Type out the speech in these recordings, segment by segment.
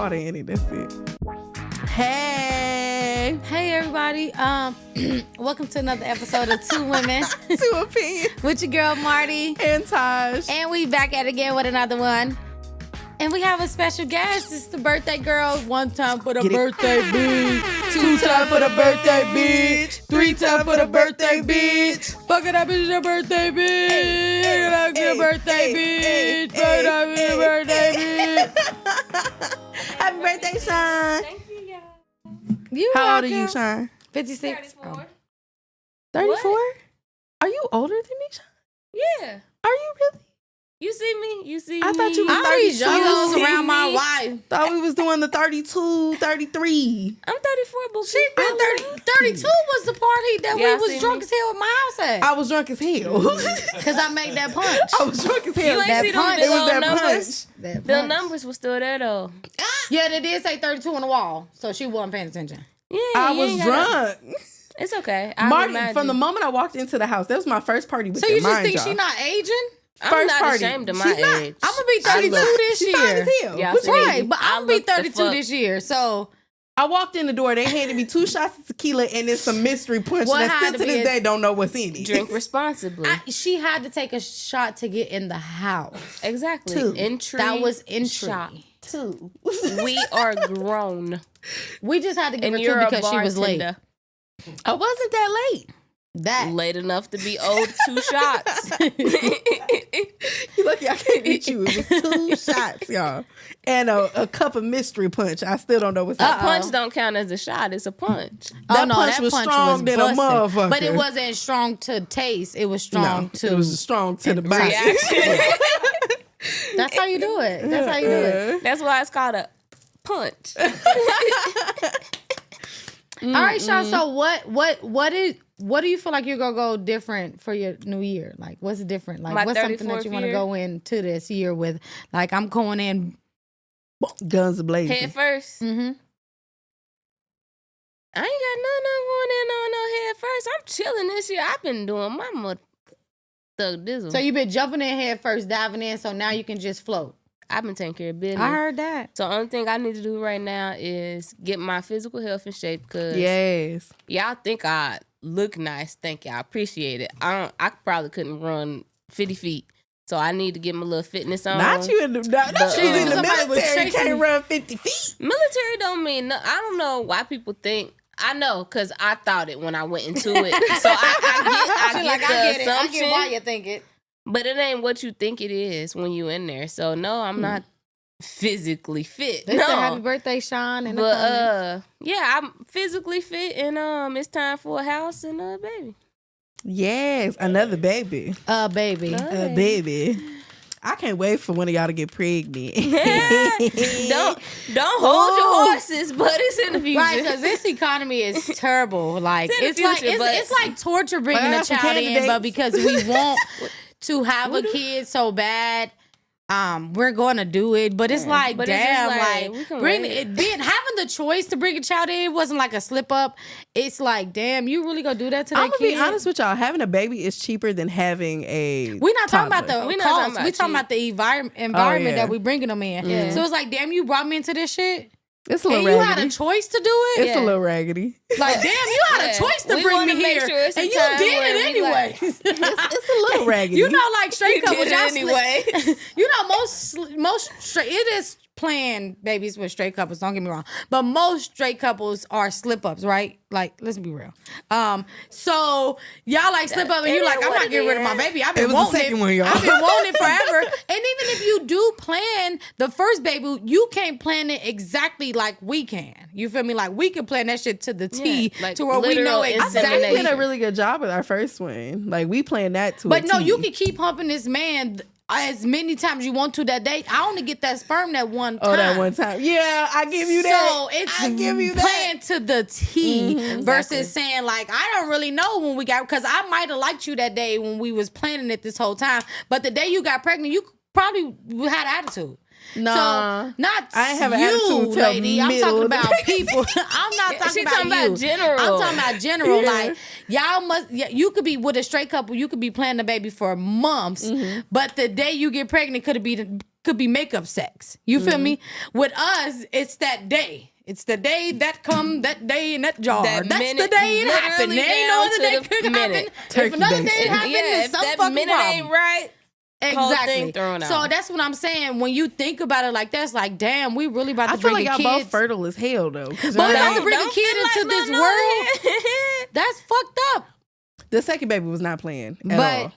water in it. That's it. Hey. Hey everybody. Welcome to another episode of Two Women Two Opinions. with your girl Marty. And Taj. And we back at it again with another one. And we have a special guest. It's the birthday girl. One time for the birthday bitch. Two times for the birthday bitch. Three times for the birthday bitch. Fuck it up, it's your birthday bitch. Fuck your birthday bitch. Fuck it up, it's your birthday bitch. Happy birthday, Sean. Thank you, y'all. How old are you, Sean? 56. 34. 34? Are you older than me, Sean? Yeah. Are you really? You see me? You see I me? thought you was I'm 32. these youngos You around my me? wife. Thought we was doing the 32, 33. I'm 34, but She been 30. 32 was the party that Yeah, we was see drunk me? as hell at my house at. I was drunk as hell. Because I made that punch. I was drunk as hell. You ain't That see them punch. It was little that numbers? punch. That The punch. numbers were still there though. Yeah, they did say 32 on the wall, so she wasn't paying attention. Yeah, I you was ain't gotta- drunk. It's okay. I Marty, remind from you. the moment I walked into the house, that was my first party with So them, you just mind think y'all. she not aging? I'm first not party. ashamed of my She's not. age. I'm gonna be I 32 look- this She fine year. as hell. Yeah, What's see, right? Right, but I I'm gonna be look the 32 fuck- this year. So I walked in the door. They handed me 2 shots of tequila and then some mystery punch. What And I had still to to be this a- day don't know what's in it. Drink responsibly. she had to take a shot to get in the house. Exactly. Two. Entry. That was entry. shot. 2. We are grown. We just had to give And her you're 2 a because she was late. bartender. I wasn't that late. That Late enough to be owed 2 shots. You lucky I can't eat you. It was 2 shots, y'all. And a cup of mystery punch. I still don't know what's A in it. punch don't count as a shot. It's a punch. That punch was strong than a busted. motherfucker. But it wasn't strong to taste. It was strong to. It was strong to the body. Reaction. That's how you do it. That's how you do it. That's why it's called a punch. All right, Sean. So what do you feel like you're gonna go different for your new year? Like, what's different? Like, My what's something that 34th you want to year? go into this year with? Like, I'm going in. Guns blazing. Head first. Mm-hmm. I ain't got nothing I'm going in on no head first. I'm chilling this year. I've been doing my mother thug dizzle. So you've been jumping in head first, diving in, so now you can just float. I've been taking care of business. I heard that. So only thing I need to do right now is get my physical health in shape because Yes. y'all think I look nice. Thank y'all. I appreciate it. I probably couldn't run 50 feet. So I need to get my little fitness on. Not you in the not But, you in the somebody was military. chasing Can't me. run 50 feet. Military don't mean no. I don't know why people think. I know because I thought it when I went into it. So I get the assumption. I get why you think it. But it ain't what you think it is when you in there. So no, I'm not physically fit. They no. said happy birthday, Sean. In the But comments. yeah, I'm physically fit and it's time for a house and a baby. Yes, another baby. Baby. Uh, A baby. I can't wait for one of y'all to get pregnant. don't hold your horses, but it's in the future. Right, because this economy is terrible. Like It's in the it's like future, but- it's like torture But bringing I a got some child in, but candidates. because we want to have a kid so bad, we're gonna do it. But it's like, But it's just damn, like, we like can bring wait. it. Having the choice to bring a child in wasn't like a slip up. It's like, damn, you really gonna do that to I'm that gonna kid? be honest with y'all. Having a baby is cheaper than having a. We're not talking about toddler. the We not cost. talking about We talking cheap. about the environment yeah. that we bringing them in. Yeah. So it's like, damn, you brought me into this shit, It's a and little you had raggedy. a choice to do it. It's a little raggedy. Like, damn, you had a Yeah. choice to We bring wanna me make here, sure it's a and you time did where it we like- anyway. It's a little raggedy. You know, like straight You couples, did y'all it anyway. you know, most straight. It is planned babies with straight couples. Don't get me wrong, but most straight couples are slip ups, right? Like, let's be real. So y'all like slip up, and It you is like, I'm what not it getting rid of my is. baby. I've It been was the wanting second it. one, y'all. I've been wanting it forever. And even if you do plan the first baby, you can't plan it exactly like we can. You feel me? Like we can plan that shit to the T, Yeah, like to where we know literal I think we insemination. did a really good job with our first one. Like we planned that to. But a no, T. you can keep humping this man as many times you want to that day. I only get that sperm that one time. Oh, that one time. Yeah, I give you that. So it's I give you that. playing to the T versus Exactly. saying like, I don't really know when we got, because I might have liked you that day when we was planning it this whole time, but the day you got pregnant, you probably had attitude. Nah. So not I ain't have an you, attitude till lady. I'm middle talking of the about people. I'm not She talking talking about you. about general. I'm talking about general. Yeah. Like y'all must. You could be with a straight couple. You could be planning a baby for months, but the day you get pregnant could be could be makeup sex. You feel me? With us, it's that day. It's the day that come, that day in that jar. That That's minute, the day it happened. literally There ain't no down other to day the could minute. happen. Turkey If another day. day happened, Yeah, then if some that fucking minute problem. ain't right, whole Exactly. thing thrown So out. that's what I'm saying. When you think about it like that, it's like, damn, we really about to I feel bring like the y'all kids. both fertile as hell though. 'Cause But we y'all- about to bring a Don't kid feel into like this no world. That's fucked up. the second baby was not playing at But all.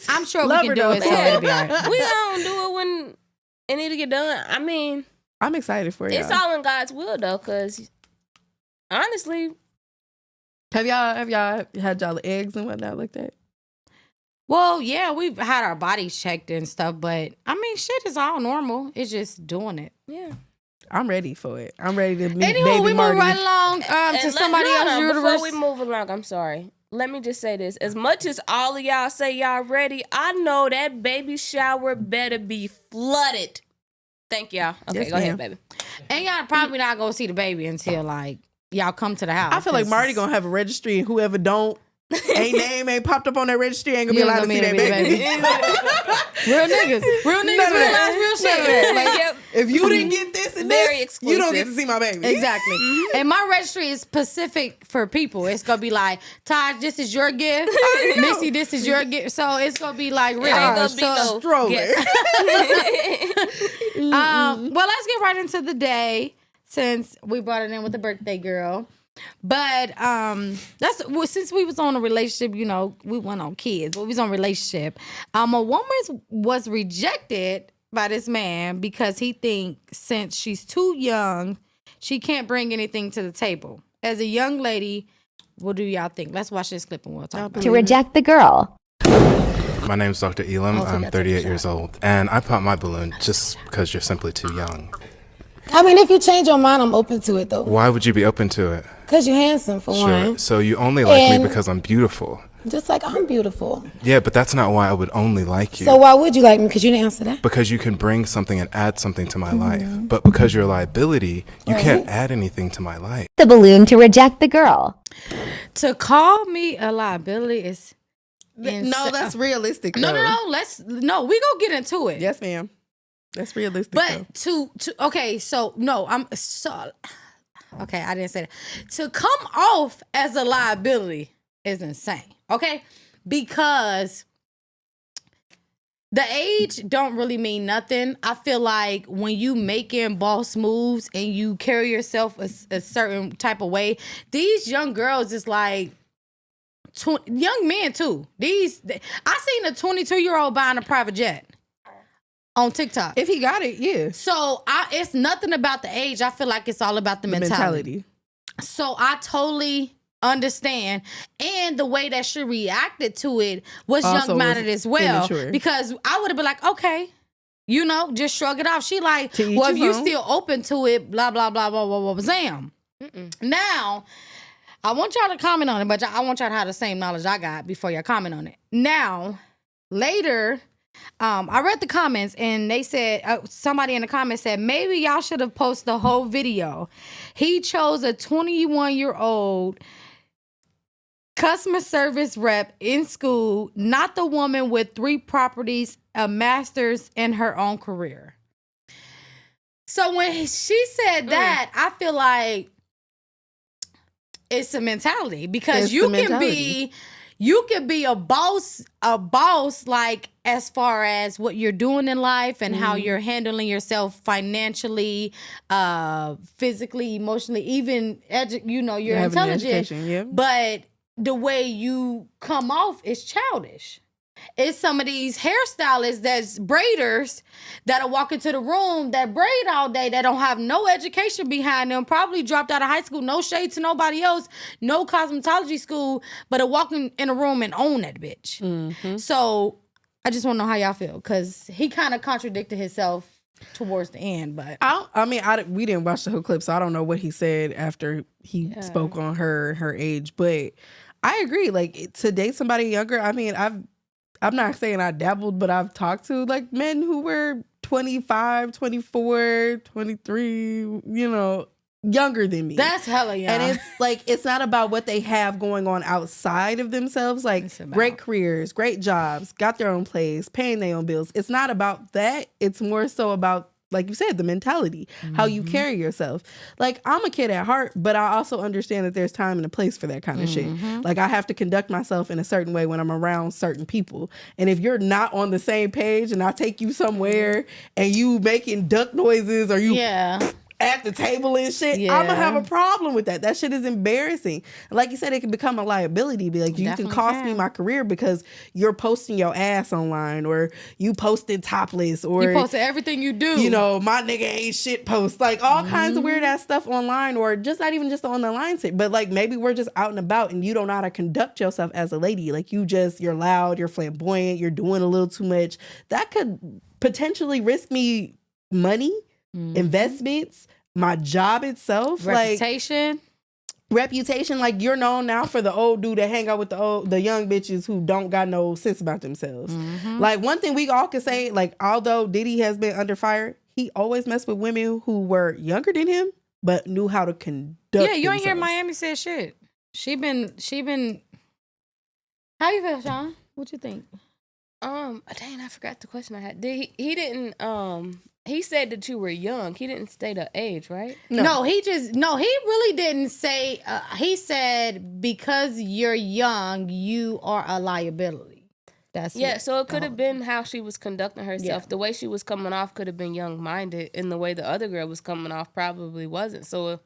I'm sure we Love can her do though. it. So it'll be all right. We don't do it when it need to get done. I mean, I'm excited for y'all. it's all in God's will though, because honestly, Have y'all had y'all eggs and whatnot like that? Well, yeah, we've had our bodies checked and stuff, but I mean, shit is all normal. It's just doing it. yeah. I'm ready for it. I'm ready to meet Anyway, baby we Marty. move right along to And somebody hold else's on, universe. Before we move along, I'm sorry. Let me just say this. As much as all of y'all say y'all ready, I know that baby shower better be flooded. Thank y'all. Okay, Yes, go ma'am. ahead, baby. And y'all probably not gonna see the baby until like y'all come to the house. I feel like 'cause Marty gonna have a registry, and whoever don't ain't popped up on that registry ain't gonna be You allowed to ain't see gonna that be the baby. real niggas, real None niggas, of real that. life, real None of shit. that. Like, Yep. if you didn't get this and Very this, you don't get to exclusive. see my baby. Exactly. And my registry is specific for people. It's gonna be like, Taj, this is your gift. Missy, this is your gift. So it's gonna be like real. Ain't gonna be So- no Stroller. guess. Well, let's get right into the day since we brought it in with the birthday girl. But that's well, since we was on a relationship, you know, we went on kids, but we was on relationship. A woman was rejected by this man because he think since she's too young, she can't bring anything to the table. As a young lady, what do y'all think? Let's watch this clip and we'll talk about To it. reject the girl. My name's Dr. Elam. Oh, so I'm that's a 38 shot. years old, and I pop my balloon just because you're simply too young. I mean, if you change your mind, I'm open to it though. Why would you be open to it? Cause you're handsome for Sure. one. So you only like And- me because I'm beautiful. Just like I'm beautiful. Yeah, but that's not why I would only like you. So why would you like me? Cause you didn't answer that. Because you can bring something and add something to my Mm-hmm. life. But because you're a liability, you can't add anything to my life. The balloon to reject the girl. To call me a liability is No, that's realistic. no, though. no. We gonna get into it. Yes, ma'am. That's realistic. though. But to okay, so no, okay, I didn't say that. To come off as a liability is insane. Okay? Because the age don't really mean nothing. I feel like when you making boss moves and you carry yourself a certain type of way, these young girls is like young men too. I seen a 22-year-old buying a private jet on TikTok. If he got it, yeah. So it's nothing about the age. I feel like it's all about the mentality. So I totally understand. And the way that she reacted to it was Also young-minded was as well. immature. Because I would have been like, okay, you know, just shrug it off. She like, To each well, if his you own. still open to it, blah, blah, blah, blah, blah, blah, blah, zam. Now, I want y'all to comment on it, but I want y'all to have the same knowledge I got before y'all comment on it. Now, later, I read the comments and they said, somebody in the comments said, maybe y'all should have posted the whole video. He chose a 21-year-old customer service rep in school, not the woman with 3 properties, a master's in her own career. So when she said that, I feel like it's a mentality because It's you the can mentality. be a boss like as far as what you're doing in life and how you're handling yourself financially, physically, emotionally, even you're Having the intelligent. education, yeah. But the way you come off is childish. It's some of these hairstylists that's braiders that'll walk into the room that braid all day that don't have no education behind them, probably dropped out of high school, no shade to nobody else, no cosmetology school, but are walking in a room and own that bitch. Mm-hmm. So I just want to know how y'all feel because he kind of contradicted himself towards the end, but We didn't watch the whole clip, so I don't know what he said after he spoke on her age. But I agree. Like to date somebody younger, I mean, I'm not saying I dabbled, but I've talked to like men who were 25, 24, 23, younger than me. That's hella young. And it's like, it's not about what they have going on outside of themselves. Like great careers, great jobs, got their own place, paying their own bills. It's not about that. It's more so about, like you said, the mentality, how you carry yourself. Like, I'm a kid at heart, but I also understand that there's time and a place for that kind of shit. Like, I have to conduct myself in a certain way when I'm around certain people. And if you're not on the same page and I take you somewhere and you making duck noises or you at the table and shit, I'm gonna have a problem with that. That shit is embarrassing. Like you said, it can become a liability. Be like, you can cost me my career because you're posting your ass online, or you posted topless, or you posted everything you do. You know, my nigga ain't shit post. Like all kinds of weird ass stuff online, or just not even just on the line shit. But like maybe we're just out and about and you don't know how to conduct yourself as a lady. Like you're loud, you're flamboyant, you're doing a little too much. That could potentially risk me money, investments, my job itself, reputation. Like you're known now for the old dude that hang out with the young bitches who don't got no sense about themselves. Like one thing we all can say, like although Diddy has been under fire, he always messed with women who were younger than him but knew how to conduct. Yeah, you ain't hear Miami say shit. She been. How you feel, Sean? What you think? Dang, I forgot the question I had. He didn't he said that you were young. He didn't state the age, right? No, he really didn't say. He said because you're young, you are a liability. That's so it could have been how she was conducting herself. The way she was coming off could have been young-minded, and the way the other girl was coming off probably wasn't. So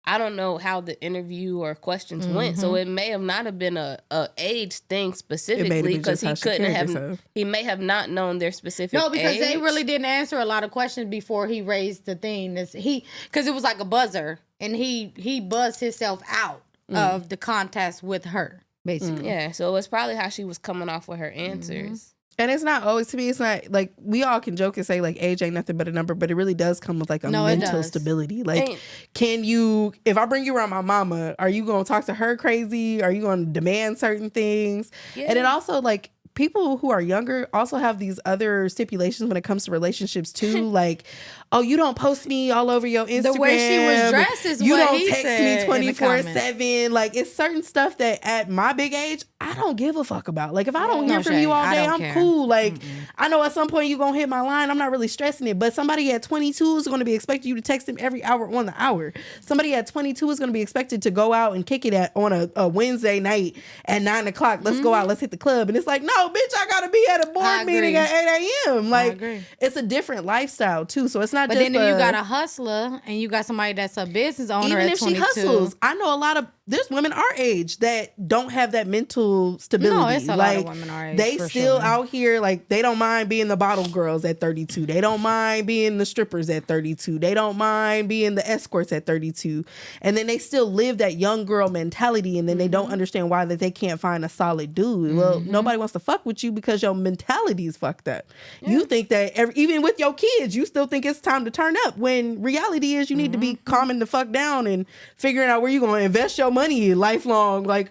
I don't know how the interview or questions went. So it may have not have been a age thing specifically because he couldn't have. He may have not known their specific. No, because age. they really didn't answer a lot of questions before he raised the thing. Because it was like a buzzer, and he buzzed himself out of the contest with her, basically. Yeah, so it's probably how she was coming off with her answers. And it's not always, to me, it's not like we all can joke and say like age ain't nothing but a number, but it really does come with like a mental stability. Like, if I bring you around my mama, are you going to talk to her crazy? Are you going to demand certain things? Yeah. And it also like people who are younger also have these other stipulations when it comes to relationships too. Like, oh, you don't post me all over your Instagram. The way she was dressed is you what he said. You don't text me 24/7. Like, it's certain stuff that at my big age, I don't give a fuck about. Like, if I don't hear from you all day, I'm cool. Like, I know at some point you're going to hit my line. I'm not really stressing it. But somebody at 22 is going to be expecting you to text them every hour on the hour. Somebody at 22 is going to be expected to go out and kick it on a Wednesday night at 9 o'clock. Let's go out. Let's hit the club. And it's like, no, bitch, I got to be at a board meeting at 8 a.m. Like, it's a different lifestyle, too. So it's not but just then if you got a hustler and you got somebody that's a business owner even at if 22. she hustles, I know a lot of there's women our age that don't have that mental stability. No, it's a lot of women our age. They still out here like they don't mind being the bottle girls at 32. They don't mind being the strippers at 32. They don't mind being the escorts at 32. And then they still live that young girl mentality, and then they don't understand why that they can't find a solid dude. Well, nobody wants to fuck with you because your mentality is fucked up. Yeah. You think that even with your kids, you still think it's time to turn up, when reality is you need to be calming the fuck down and figuring out where you're going to invest your money lifelong. Like,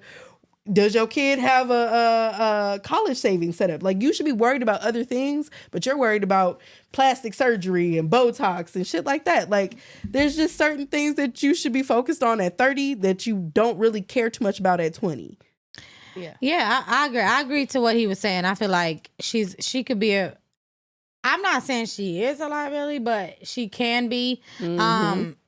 does your kid have a college savings set up? Like, you should be worried about other things, but you're worried about plastic surgery and Botox and shit like that. Like, there's just certain things that you should be focused on at 30 that you don't really care too much about at 20. Yeah, I agree. I agree to what he was saying. I feel like she could be I'm not saying she is a liability, but she can be.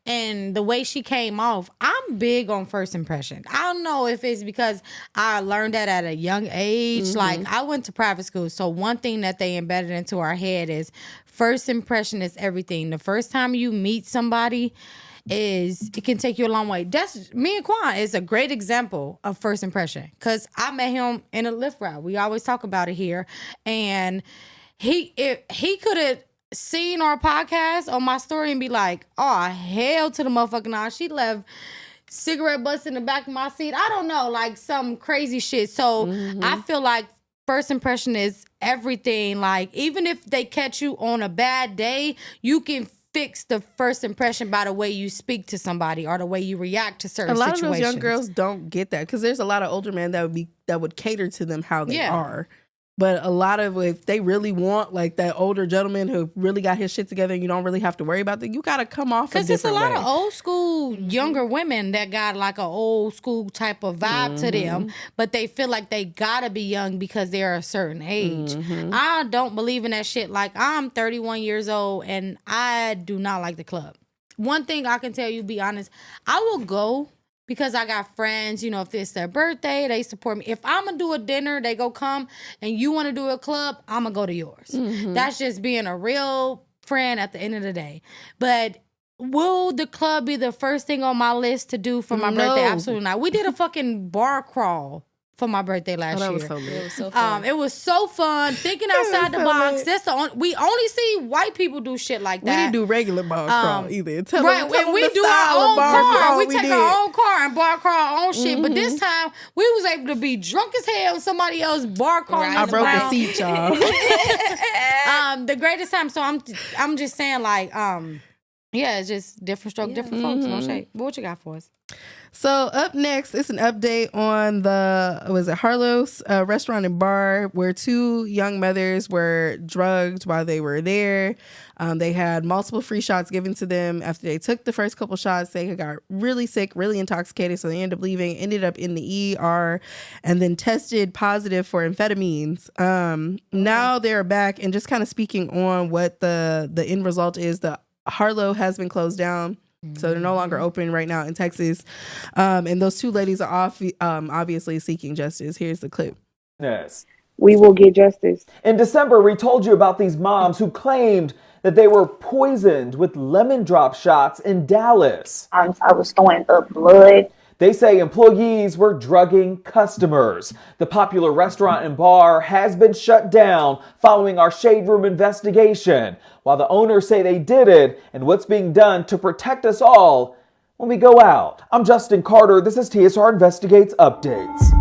And the way she came off, I'm big on first impression. I don't know if it's because I learned that at a young age. Like, I went to private school, so one thing that they embedded into our head is first impression is everything. The first time you meet somebody, it can take you a long way. That's me and Quan is a great example of first impression, because I met him in a Lyft route. We always talk about it here, and he could have seen our podcast on my story and be like, oh, hell to the motherfucking nah. She left cigarette butts in the back of my seat. I don't know, like some crazy shit. So I feel like first impression is everything. Like, even if they catch you on a bad day, you can fix the first impression by the way you speak to somebody or the way you react to certain situations. A lot of those young girls don't get that, because there's a lot of older men that would cater to them how they are. But a lot of, if they really want like that older gentleman who really got his shit together and you don't really have to worry about that, you got to come off a Because it's a different lot way. of old school younger women that got like an old school type of vibe to them, but they feel like they gotta be young because they're a certain age. I don't believe in that shit. Like, I'm 31 years old and I do not like the club. One thing I can tell you, be honest, I will go because I got friends, you know, if it's their birthday, they support me. If I'm going to do a dinner, they go come, and you want to do a club, I'm going to go to yours. That's just being a real friend at the end of the day. But will the club be the first thing on my list to do for my birthday? Absolutely not. We did a fucking bar crawl for my birthday last year. Was so lit. It was so fun. It was so fun thinking outside the box. That's the only, we only see white people do shit like We that. didn't do regular bar crawl either. Tell Right, them when we the do style our of own bar car, crawl we take did. our own car and bar crawl our own shit. But this time, we was able to be drunk as hell in somebody else bar crawl. Right. I broke a seat, y'all. The greatest time. So I'm just saying, like, yeah, it's just different stroke, different folks. No shade. But what you got for us? So up next, it's an update on the Harlow's restaurant and bar where two young mothers were drugged while they were there. They had multiple free shots given to them. After they took the first couple shots, they got really sick, really intoxicated. So they ended up leaving, ended up in the ER, and then tested positive for amphetamines. Now they're back, and just kind of speaking on what the end result is, the Harlow has been closed down. So they're no longer open right now in Texas. And those two ladies are obviously seeking justice. Here's the clip. We will get justice. In December, we told you about these moms who claimed that they were poisoned with lemon drop shots in Dallas. I was throwing up blood. They say employees were drugging customers. The popular restaurant and bar has been shut down following our Shade Room investigation, while the owners say they did it and what's being done to protect us all when we go out. I'm Justin Carter. This is TSR Investigates Updates.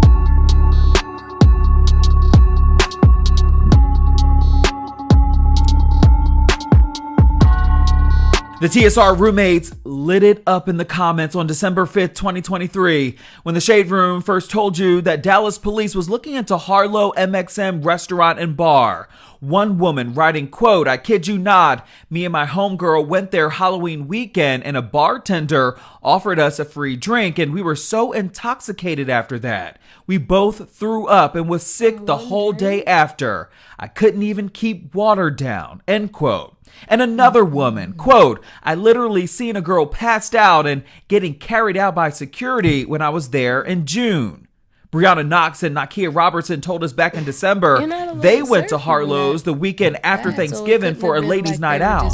The TSR roommates lit it up in the comments on December 5th, 2023, when the Shade Room first told you that Dallas police was looking into Harlow MXM restaurant and bar. One woman writing, quote, "I kid you not, me and my homegirl went there Halloween weekend and a bartender offered us a free drink and we were so intoxicated after that. We both threw up and was sick the whole day after. I couldn't even keep water down," end quote. And another woman, quote, "I literally seen a girl passed out and getting carried out by security when I was there in June." Brianna Knox and Nakia Robertson told us back in December they went to Harlow's the weekend after Thanksgiving for a ladies' night out.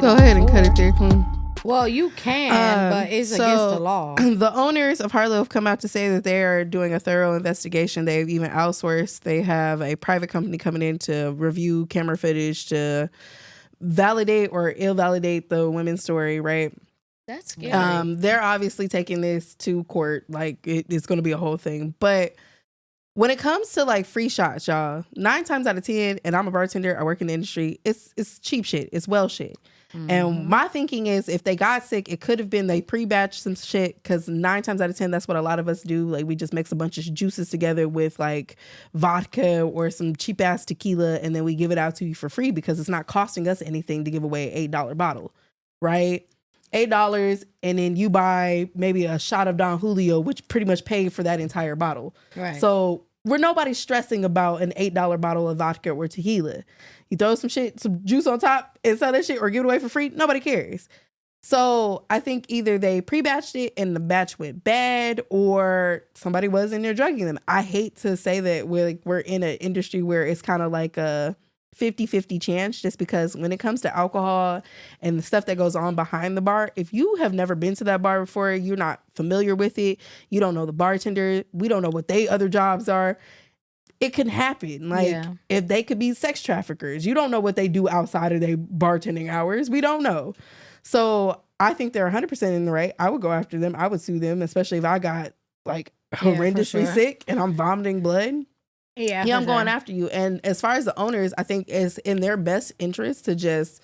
Go ahead and cut it there, Queen. Well, you can, but it's against the law. The owners of Harlow have come out to say that they are doing a thorough investigation. They've even outsourced. They have a private company coming in to review camera footage to validate or invalidate the women's story, right? That's scary. They're obviously taking this to court. Like, it's going to be a whole thing. But when it comes to like free shots, y'all, 9 times out of 10, and I'm a bartender, I work in the industry, it's cheap shit. It's well shit. And my thinking is, if they got sick, it could have been they pre-batched some shit, because 9 times out of 10, that's what a lot of us do. Like, we just mix a bunch of juices together with like vodka or some cheap ass tequila, and then we give it out to you for free because it's not costing us anything to give away an $8 bottle, right? $8, and then you buy maybe a shot of Don Julio, which pretty much paid for that entire bottle. Right. So we're nobody stressing about an $8 bottle of vodka or tequila. You throw some juice on top and sell that shit or give it away for free, nobody cares. So I think either they pre-batched it and the batch went bad, or somebody was in there drugging them. I hate to say that we're in an industry where it's kind of like a 50-50 chance, just because when it comes to alcohol and the stuff that goes on behind the bar, if you have never been to that bar before, you're not familiar with it, you don't know the bartender, we don't know what they other jobs are, it can happen. Like, if they could be sex traffickers, you don't know what they do outside of their bartending hours. We don't know. So I think they're 100% in the right. I would go after them. I would sue them, especially if I got like horrendously sick and I'm vomiting blood. Yeah, I'm going after you. And as far as the owners, I think it's in their best interest to just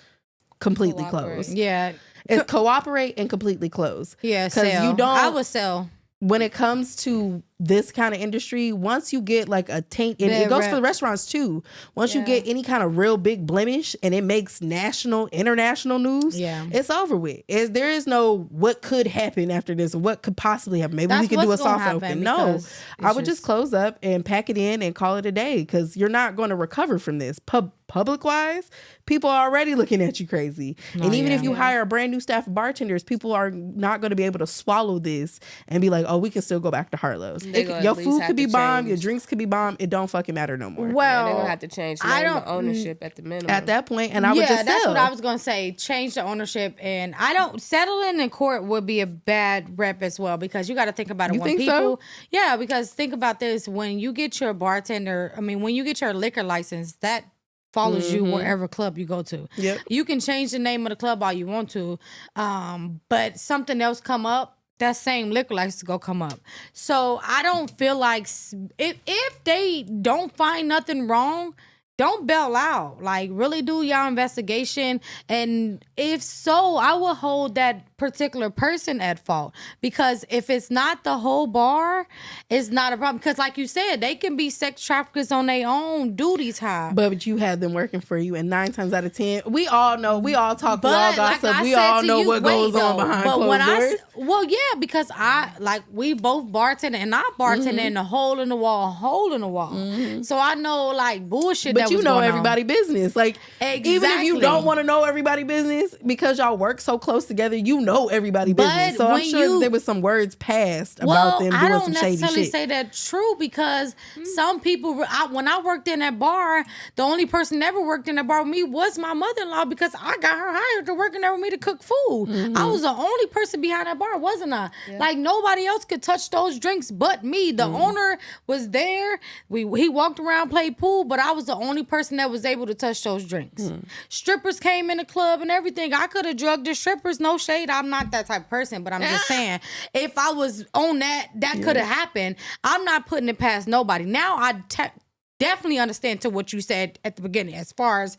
completely close. Yeah. It's cooperate and completely close. Yeah, because you don't. I would sell. When it comes to this kind of industry, once you get like a taint, and Bad it goes rep. for the restaurants too. Once you get any kind of real big blemish and it makes national, international news, it's over with. There is no what could happen after this, what could possibly happen. Maybe we could do a soft open. No, I would just close up and pack it in and call it a day, because you're not going to recover from this. Public wise, people are already looking at you crazy. And even if you hire a brand new staff of bartenders, people are not going to be able to swallow this and be like, oh, we can still go back to Harlow's. Your food could be bomb, your drinks could be bomb. It don't fucking matter no more. Well, they're gonna have to change the name of ownership at the minimum. At that point, and I would just that's sell. what I was gonna say. Change the ownership, and I don't settling in court would be a bad rep as well, because you got to think about it. You when think people, so? yeah, because think about this: when you get your bartender, when you get your liquor license, that follows you wherever club you go to. Yep. You can change the name of the club all you want to, but something else come up, that same liquor license go come up. So I don't feel like if they don't find nothing wrong, don't bail out. Like, really do y'all investigation. And if so, I will hold that particular person at fault, because if it's not the whole bar, it's not a problem. Because like you said, they can be sex traffickers on their own duty time. But you have them working for you, and 9 times out of 10, we all know, we all talk, we all But like gossip, I we said all to know you, what goes on behind closed doors. Well, yeah, because we both bartender, and I bartender in a hole in the wall. So I know like bullshit. But that you was know going everybody business. Like, even if you Exactly. don't want to know everybody business, because y'all work so close together, you know everybody business. So I'm when sure there was some words passed about them I doing don't some shady necessarily shit. say that true, because some people, when I worked in that bar, the only person that ever worked in that bar with me was my mother-in-law, because I got her hired to work in there with me to cook food. I was the only person behind that bar, wasn't I? Like, nobody else could touch those drinks but me. The owner was there. He walked around, played pool, but I was the only person that was able to touch those drinks. Strippers came in the club and everything. I could have drugged the strippers. No shade. I'm not that type of person, but I'm just saying, if I was on that could have happened. I'm not putting it past nobody. Now I definitely understand to what you said at the beginning, as far as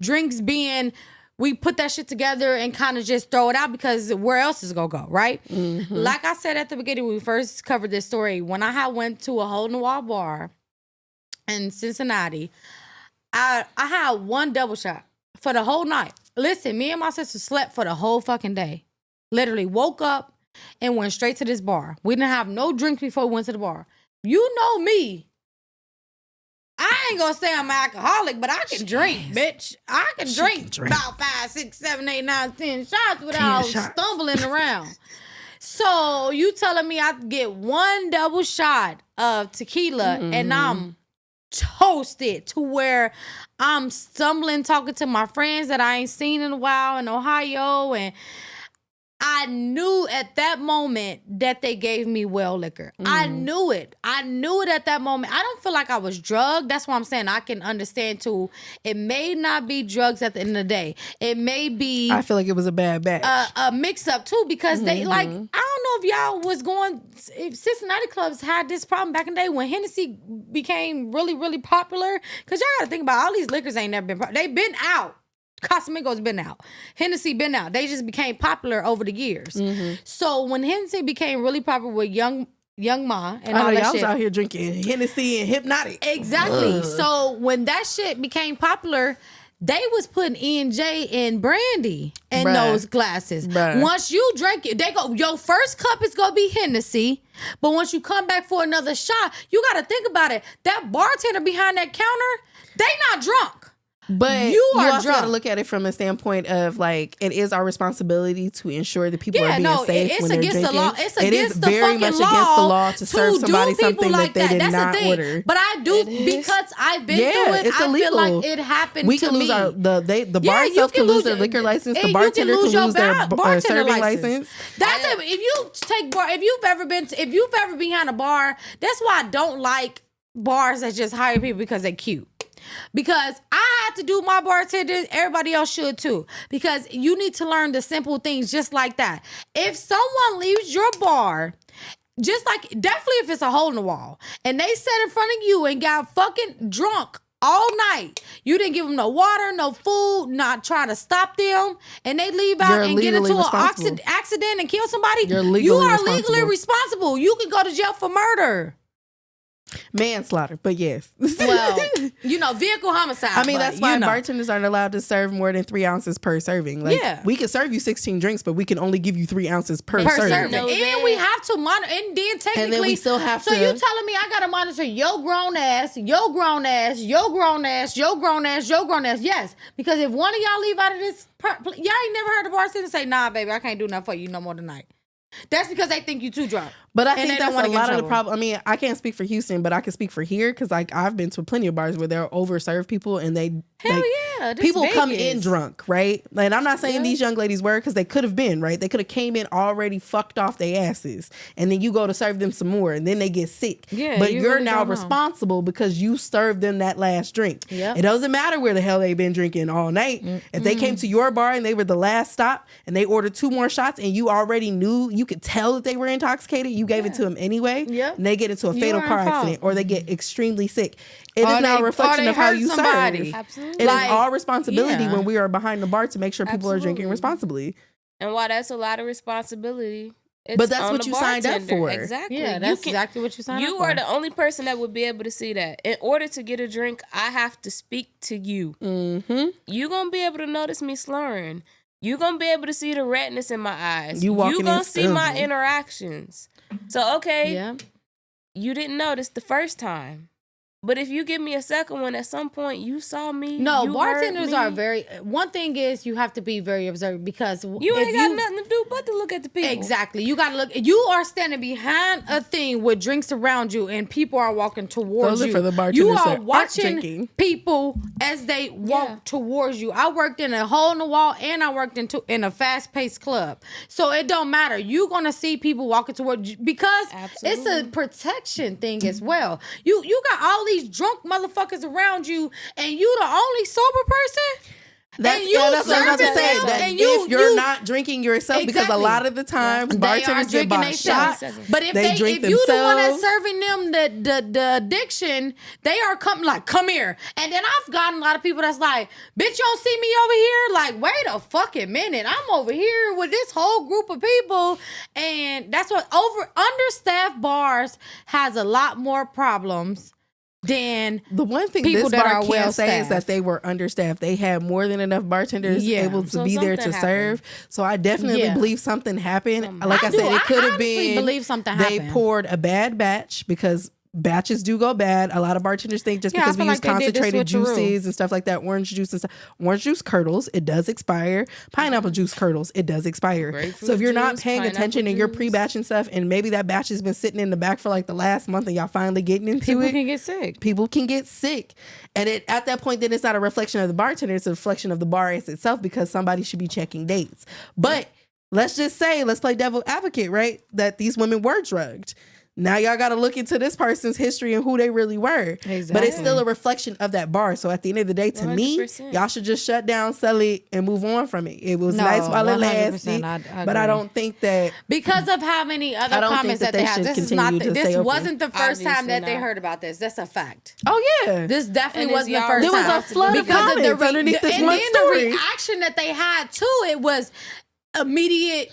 drinks being, we put that shit together and kind of just throw it out, because where else is it gonna go, right? Like I said at the beginning when we first covered this story, when I had went to a hole in the wall bar in Cincinnati, I had one double shot for the whole night. Listen, me and my sister slept for the whole fucking day. Literally woke up and went straight to this bar. We didn't have no drinks before we went to the bar. You know me. I ain't gonna say I'm an alcoholic, but I can drink, bitch. I can drink about 5, 6, 7, 8, 9, 10 shots without stumbling around. So you telling me I get one double shot of tequila and I'm toasted to where I'm stumbling, talking to my friends that I ain't seen in a while in Ohio, and I knew at that moment that they gave me well liquor. I knew it. I knew it at that moment. I don't feel like I was drugged. That's why I'm saying I can understand too. It may not be drugs at the end of the day. It may be I feel like it was a bad batch. a mix up too, because they like, I don't know if y'all was going, if Cincinnati clubs had this problem back in the day when Hennessy became really, really popular. Because y'all got to think about all these liquors ain't never been, they've been out. Casamigos been out. Hennessy been out. They just became popular over the years. So when Hennessy became really popular with Young Ma and all that y'all shit. was out here drinking Hennessy and Hypnotic. Exactly. So when that shit became popular, they was putting E&J and brandy in those glasses. Once you drink it, they go, your first cup is going to be Hennessy. But once you come back for another shot, you got to think about it. That bartender behind that counter, they not drunk. But you are also drunk. got to look at it from a standpoint of like, it is our responsibility to ensure that people are being safe it's when they're against drinking. the law. It's It against is the very fucking much law against the law to serve somebody do people something like that they did That's not the thing. order. But I do, because I've been through it. It's I illegal. feel like it happened We to can lose me. the bar itself can lose their liquor license. The bartender can lose their serving license. That's it. If you take bar, if you've ever been behind a bar, that's why I don't like bars that just hire people because they're cute. Because I had to do my bartending, everybody else should too. Because you need to learn the simple things just like that. If someone leaves your bar, just like, definitely if it's a hole in the wall, and they sat in front of you and got fucking drunk all night, you didn't give them no water, no food, not try to stop them, and they leave out and get into an accident and kill somebody, you are legally responsible. You can go to jail for murder. manslaughter, but yes. Well, vehicle homicide. I mean, but, that's why bartenders aren't allowed to serve more than 3 ounces per serving. Like, Yeah. we can serve you 16 drinks, but we can only give you 3 ounces per per serving. serving. No, And that- we have to monitor. And then technically, And then we still have so to- you telling me I gotta monitor your grown ass, your grown ass, your grown ass, your grown ass, your grown ass? Yes, because if one of y'all leave out of this, y'all ain't never heard the bartender say, "Nah, baby, I can't do nothing for you no more tonight." That's because they think you too drunk. But I And think they that's don't wanna a get in lot of the trouble. problem. I mean, I can't speak for Houston, but I can speak for here because like I've been to plenty of bars where they'll overserve people and they Hell yeah, this people come Vegas. in drunk, right? And I'm not saying these young ladies were because they could have been, right? They could have came in already fucked off their asses, and then you go to serve them some more, and then they get sick. Yeah, but you you're really now don't know. responsible because you served them that last drink. Yep. It doesn't matter where the hell they've been drinking all night. If they came to your bar and they were the last stop and they ordered 2 more shots and you already knew, you could tell that they were intoxicated, you gave it to them anyway. Yep. And they get into a You fatal are car in fault. accident or they get extremely sick. It Or is now they- a reflection or they of how hurt you somebody. serve. Absolutely. It Like, is our responsibility yeah. when we are behind the bar to make sure people are drinking Absolutely. responsibly. And while that's a lot of responsibility, it's But that's on what the you signed up bartender. for. Exactly. Yeah, You that's can- exactly what you signed up You for. are the only person that would be able to see that. In order to get a drink, I have to speak to you. Mm-hmm. You gonna be able to notice me slurring. You gonna be able to see the redness in my eyes. You walking gonna in see my stumbling. interactions. So okay, Yeah. you didn't notice the first time. But if you give me a second one, at some point you saw me. No, you bartenders heard me. are very. One thing is you have to be very observant because You if ain't got nothing to do but to look at the people. Exactly. You got to look. You are standing behind a thing with drinks around you, and people are walking towards Those are you. for the bartenders you that are aren't watching drinking. people as they walk Yeah. towards you. I worked in a hole in the wall, and I worked in a fast paced club. So it don't matter. You're gonna see people walking towards you because it's a Absolutely. protection thing as well. You got all these drunk motherfuckers around you, and you the only sober person. That's, And you that's what I was about to serving say. them, That and if you're you- not drinking yourself, because a Exactly. lot of the times They are bartenders get drinking bought themselves. shots. But if They drink if you the one that's themselves. serving them the addiction, they are come here. And then I've gotten a lot of people that's like, bitch, you don't see me over here? Like, wait a fucking minute. I'm over here with this whole group of people. And that's what understaffed bars has a lot more problems than The one thing people this that bar are can't say is well-staffed. that they were understaffed. They had more than enough bartenders Yeah. able to So be there to something serve. So I definitely Yeah. believe something happened. Like I, I do. said, it could I have honestly been believe something they happened. poured a bad batch because batches do go bad. A lot of bartenders think just Yeah, I because we feel use like they did this concentrated switcheroo. juices and stuff like that, orange juice and stuff. Orange juice curdles, it does expire. Pineapple juice curdles, it does expire. Grapefruit So if you're not juice, paying pineapple attention and you're juice. pre-batching stuff, and maybe that batch has been sitting in the back for like the last month, and y'all finally getting into people it, can get sick. people can get sick. And at that point, then it's not a reflection of the bartender, it's a reflection of the bar as itself because somebody should be checking dates. But let's just say, let's play devil advocate, right? That these women were drugged. Now y'all got to look into this person's history and who they really were. But it's Exactly. still a reflection of that bar. So at the end of the day, to me, 100%. y'all should just shut down, sell it, and move on from it. It was No, nice while it 100%, lasted. I But I agree. don't think that Because of how many other I don't comments think that that they they had. should This is not continue to this stay open. wasn't the first time Obviously that they not. heard about this. That's a fact. oh yeah. This definitely And it's wasn't the y'all first There was time. a flood of Because comments underneath this and one then story. the reaction that they had to it was immediate.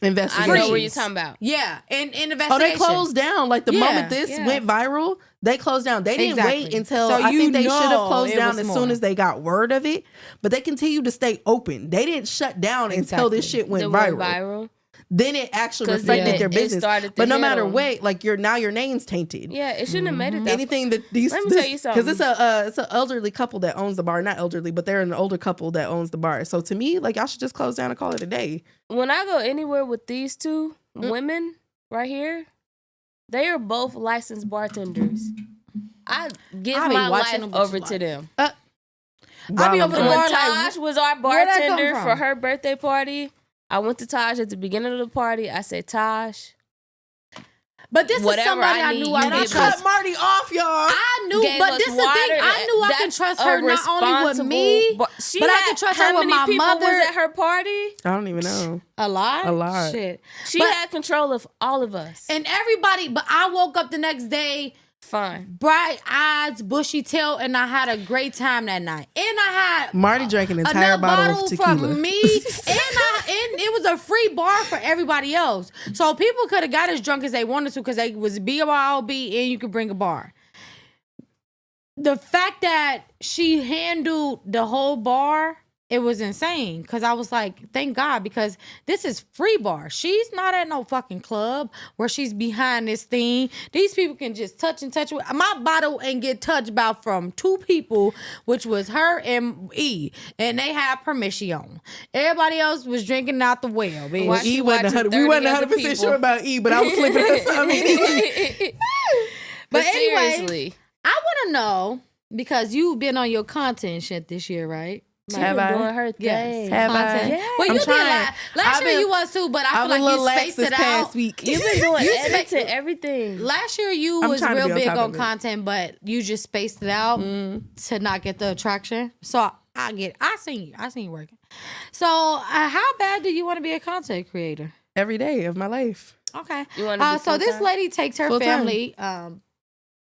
I Investigation. know what you're talking about. Yeah, and investigation. Oh, they closed down. Like the Yeah, moment this yeah. went viral, they closed down. They didn't Exactly. wait until So I you think they should have know closed it down was as more. soon as they got word of it. But they continued to stay open. They didn't shut down until this Exactly. shit went That viral. went viral. Then it actually 'Cause reflected then their it business. started to But no hit matter them. what, like now your name's tainted. Yeah, it shouldn't have made it that Anything that these Let me tell you because something. it's an elderly couple that owns the bar. Not elderly, but they're an older couple that owns the bar. So to me, like y'all should just close down and call it a day. When I go anywhere with these two women right here, they are both licensed bartenders. I give I be my watching life them, but over you to like- them. I be over the When bar Taj like, was our where'd that come bartender from? for her birthday party, I went to Taj at the beginning of the party. I said, Taj, but this is Whatever somebody I I need, knew you I And I give could us. cut trust. Marty off, y'all. I knew, gave but us this is the thing. water. I knew I could That's trust a her not only with responsible me, she but I had- could trust how her with many my people mother. was at her party? I don't even know. A lot. A lot. Shit. She But- had control of all of us. And everybody, but I woke up the next day, Fine. bright eyes, bushy tail, and I had a great time that night. And I had Marty drank an entire another bottle of tequila. for me, and it was a free bar for everybody else. So people could have got as drunk as they wanted to because they was BYOB and you could bring a bar. the fact that she handled the whole bar, it was insane. Cause I was like, thank God, because this is free bar. She's not at no fucking club where she's behind this thing. These people can just touch and touch. My bottle and get touched by from 2 people, which was her and E, and they had permission. Everybody else was drinking out the well, bitch. Why she E wasn't watching 100. We wasn't 30 other 100% people? sure about E, but I was flipping her something. But anyway, seriously, I want to know, because you've been on your content shit this year, right? she Have been I? doing her thing. Have I? Content. Yeah. Well, I'm you trying. did last I've year. been- You was too, but I I'm feel a like little you lax spaced this it past out. week. You've been doing You editing everything. Last year you I'm was trying to real be on big top on of it. content, but you just spaced it out to not get the attraction. So I seen you working. So how bad do you want to be a content creator? Every day of my life. Okay. You wanna be So this full-time? lady takes her Full-time. family,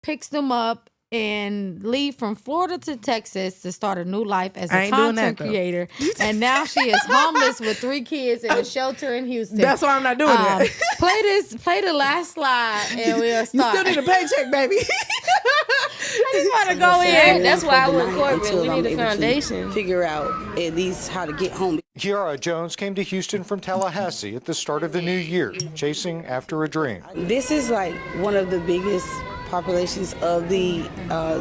picks them up, and leave from Florida to Texas to start a new life as I a ain't doing content that, though. creator. And now she is homeless with 3 kids in a shelter in Houston. That's why I'm not doing that. Play the last slide, and we'll You start. still need a paycheck, baby. I just want to go in. That's why I went corporate. until We I'm need a able to foundation. figure out at least how to get home. Kiara Jones came to Houston from Tallahassee at the start of the new year, chasing after a dream. This is like one of the biggest populations of the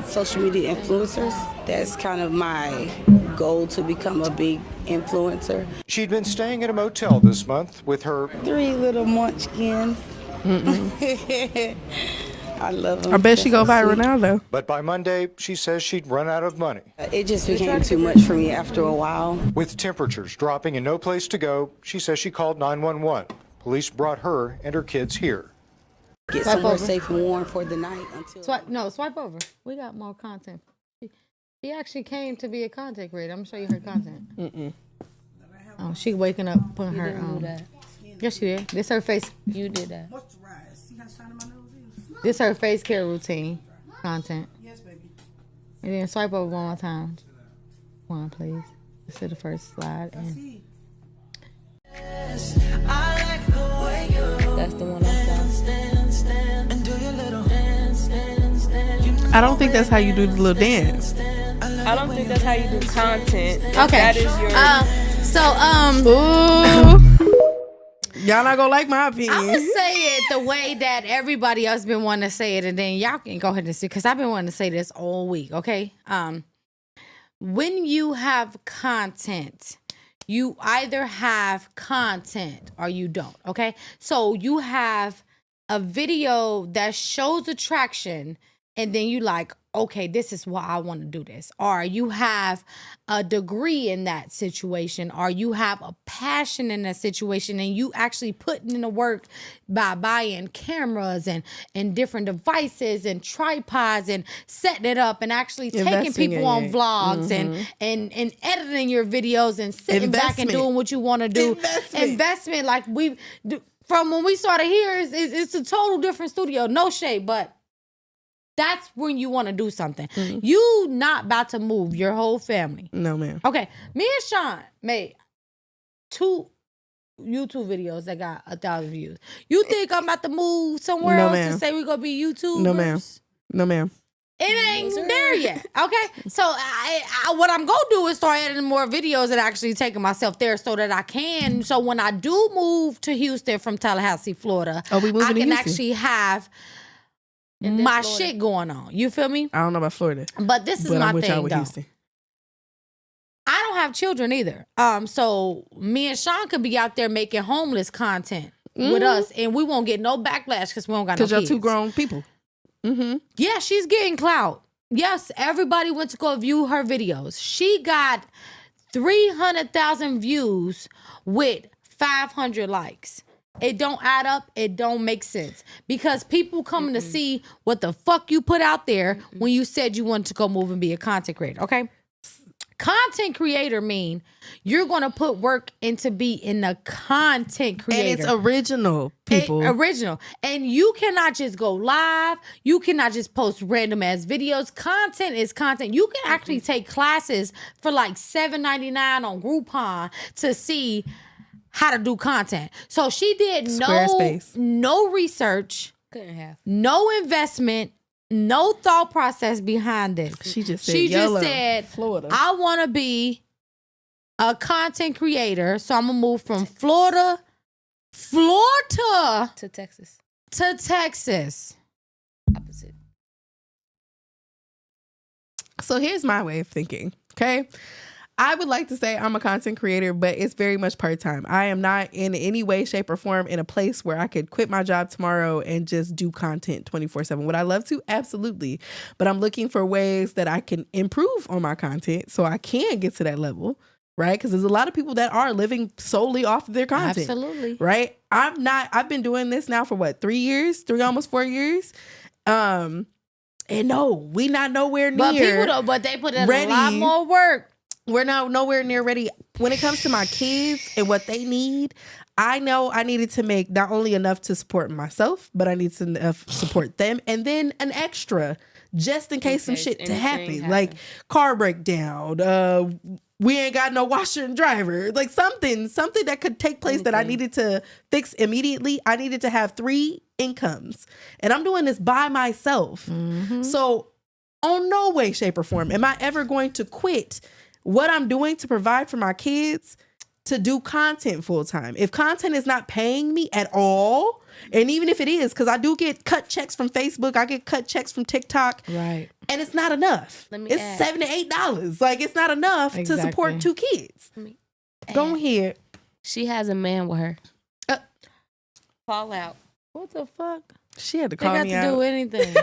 social media influencers. That's kind of my goal, to become a big influencer. She'd been staying at a motel this month with her 3 little munchkins. I love them. I bet she go viral now, though. But by Monday, she says she'd run out of money. It just became too much for me after a while. With temperatures dropping and no place to go, she says she called 911. Police brought her and her kids here. Get Swipe somewhere over. safe and warm for the night until. Swipe over. We got more content. She actually came to be a content creator. I'm gonna show you her content. Oh, she waking up, putting her. didn't do that. Yes, she did. This her face. You did that. This her face care routine content. Yes, baby. And then swipe over one more time. One, please. Let's do the first slide. And That's the one I saw. I don't think that's how you do the little dance. I don't think that's how you do content. okay. That is your. Ooh. Y'all not gonna like my opinion. I'm gonna say it the way that everybody else been wanting to say it, and then y'all can go ahead and see, because I've been wanting to say this all week. Okay, when you have content, you either have content or you don't. Okay, so you have a video that shows attraction, and then you like, okay, this is why I want to do this. Or you have a degree in that situation, or you have a passion in that situation, and you actually putting in the work by buying cameras and different devices and tripods and setting it up and actually taking Investing people in on it. vlogs and editing your videos and sitting back and Investment. doing what you want to do. Investment, like from when we started here, it's a total different studio. No shade, but that's when you want to do something. You not about to move your whole family. No, ma'am. Okay, me and Sean made 2 YouTube videos that got 1,000 views. You think I'm about to move somewhere No, else ma'am. and say we gonna be YouTubers? No, ma'am. No, ma'am. It ain't there yet. Okay, so I what I'm gonna do is start editing more videos and actually taking myself there so that I can. So when I do move to Houston from Tallahassee, Florida, Oh, we moving I to can Houston. actually have then my Florida. shit going on. You feel me? I don't know about Florida, But this is but my I'm with y'all thing with though. Houston. I don't have children either. So me and Sean could be out there making homeless content with us, and we won't get no backlash because we don't got no Because y'all kids. 2 grown people. Mm-hmm. Yeah, she's getting clout. Yes, everybody went to go view her videos. She got 300,000 views with 500 likes. It don't add up. It don't make sense because people coming to see what the fuck you put out there when you said you wanted to go move and be a content creator. Okay. Content creator mean you're gonna put work into being a content creator. And it's original, people. Original. And you cannot just go live. You cannot just post random ass videos. Content is content. You can actually take classes for like $7.99 on Groupon to see how to do content. So she did Squarespace. no research, Couldn't have. no investment, no thought process behind this. She just said, She YOLO, just said, Florida. I want to be a content creator, so I'm gonna move from Florida To Texas. to Texas. Opposite. So here's my way of thinking, okay? I would like to say I'm a content creator, but it's very much part-time. I am not in any way, shape, or form in a place where I could quit my job tomorrow and just do content 24/7. Would I love to? Absolutely. But I'm looking for ways that I can improve on my content so I can get to that level, right? Because there's a lot of people that are living solely off of their content. Absolutely. Right? I've been doing this now for what, 3 years? Almost 4 years? And no, we not nowhere near. But people don't, but they put in ready. a lot more work. We're now nowhere near ready. When it comes to my kids and what they need, I know I needed to make not only enough to support myself, but I need to support them, and then an extra just in case some shit to happen, like car breakdown. We ain't got no washer and dryer, like something that could take place that I needed to fix immediately. I needed to have 3 incomes, and I'm doing this by myself. So, on no way, shape, or form am I ever going to quit what I'm doing to provide for my kids to do content full time. If content is not paying me at all, and even if it is, because I do get cut checks from Facebook, I get cut checks from TikTok, right? And it's not enough. It's $7 to $8. Like, it's not enough to support 2 kids. Go ahead. She has a man with her. Fall out. What the fuck? She had to call me out. They got to do anything.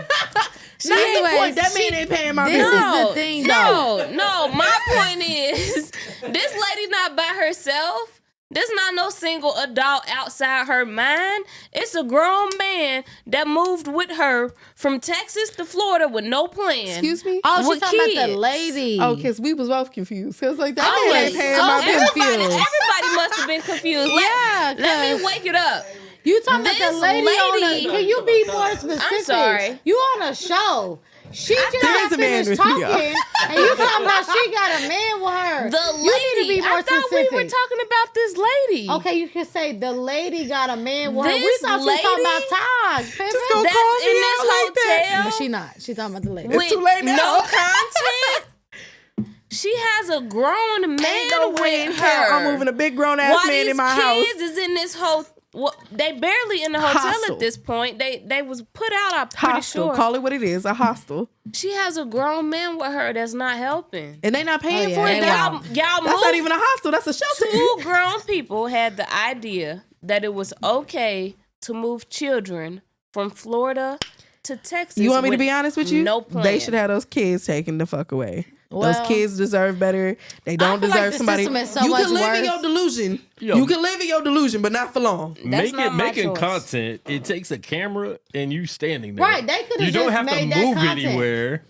Anyways, that man ain't paying my bills. This is the thing, though. No. My point is, this lady not by herself. This not no single adult outside her mind. It's a grown man that moved with her from Texas to Florida with no plan. Excuse me? Oh, she's with talking kids. about the lady. Oh, because we was both confused. Because like that I man was ain't paying so my bills. everybody must have been confused. Let me wake it up. You talking about This the lady on lady- a, can you be more specific? I'm sorry. You on a show. She just There got is a man finished with talking, me, and you talking about she got a man with her. The You need to lady. be more I thought specific. we were talking about this lady. Okay, you can say the lady got a man with her. We This thought she was talking about lady- Taj. Just go That's call me in out this like that. hotel. But she not. She's talking about the lady. It's too late now. No content. She has a grown Ain't man no way in with hell her. I'm moving a big grown ass While man these in my house. kids is in this whole. Well, they barely in the hotel Hostel. at this point. They was put out. I'm pretty Hostel. sure. Call it what it is, a hostel. She has a grown man with her that's not helping. And they not paying yeah, for they it. wild. Y'all That's not moved. even a hostel. That's a shelter. 2 grown people had the idea that it was okay to move children from Florida to Texas. You want me to with be honest with you? No plan. They should have those kids taken the fuck away. Well, those kids deserve better. They don't feel like deserve the somebody. system is so You much can live in worse. your delusion. Yo. You can live in your delusion, but not for long. That's not my making choice. content. It takes a camera and you standing there. Right, they could have You don't just have to made that move content. anywhere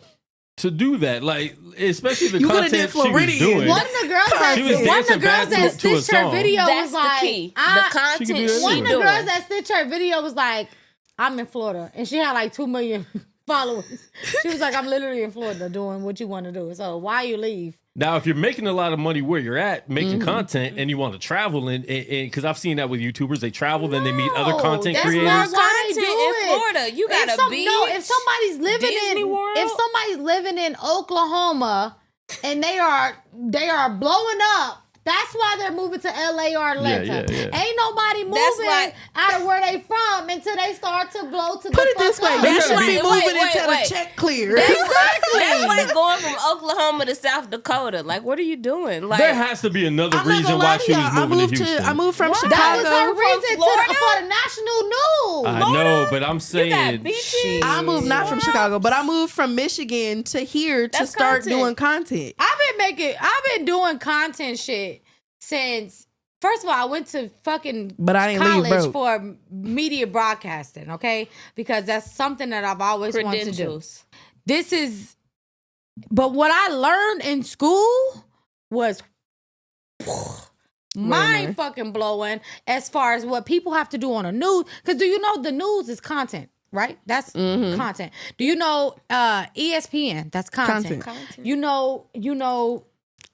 to do that. Like, especially the You coulda content did she was Floridian. doing. One of the girls She was dancing back that to a stitched her song. video That's was like, the key. I- The She content can do that she one anyway. of the doing. girls that stitched her video was like, I'm in Florida. And she had like 2 million followers. She was like, I'm literally in Florida doing what you want to do. So why you leave? Now, if you're making a lot of money where you're at, making content, and you want to travel, and because I've seen that with YouTubers, they travel, then they meet other content that's creators. not why they Content do in it. Florida. You got a beach, if somebody's living Disney in World. if somebody's living in Oklahoma and they are blowing up, that's why they're moving to LA or Atlanta. yeah. Ain't nobody moving like- out of where they from until they start to blow to Put the it this fuck way: up. you That's should be like- moving wait, until wait. the check clear. That's like going from Oklahoma to South Dakota. Like, what are you doing? Like, There has to be another I'm not reason gonna why lie to she was y'all. moving to Houston. I moved from That Chicago. was her reason Florida? for the national news. I know, but I'm you got saying beaches. I moved not from Chicago, but I moved from Michigan to here to That's start content. doing content. I've been doing content shit since. First of all, I went to fucking But I didn't leave college broke. for media broadcasting, okay? Because that's something that I've always wanted to do. Credentials. This is, but what I learned in school was mind fucking blowing as far as what people have to do on the news. Because do you know the news is content, right? That's content. Do you know ESPN? That's content. Content. You know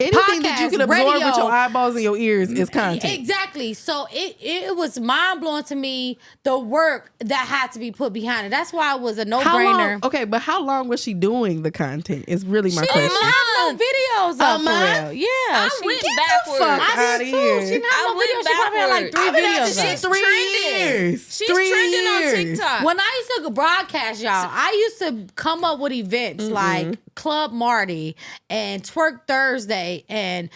Anything that you podcasts, can absorb radio. with your eyeballs and your ears is content. Exactly. So it was mind blowing to me the work that had to be put behind it. That's why it was a no How brainer. long? Okay, but how long was she doing the content? Is really my She question. didn't have no videos up for month? real. Yeah, I she went get the backwards. fuck I I did did too. too. She didn't have I no went videos. She probably had like backwards. 3 I've been videos. at the- up. she's Three trending. years. She's 3 trending on years. TikTok. When I used to broadcast, y'all, I used to come up with events like Club Marty and Twerk Thursday and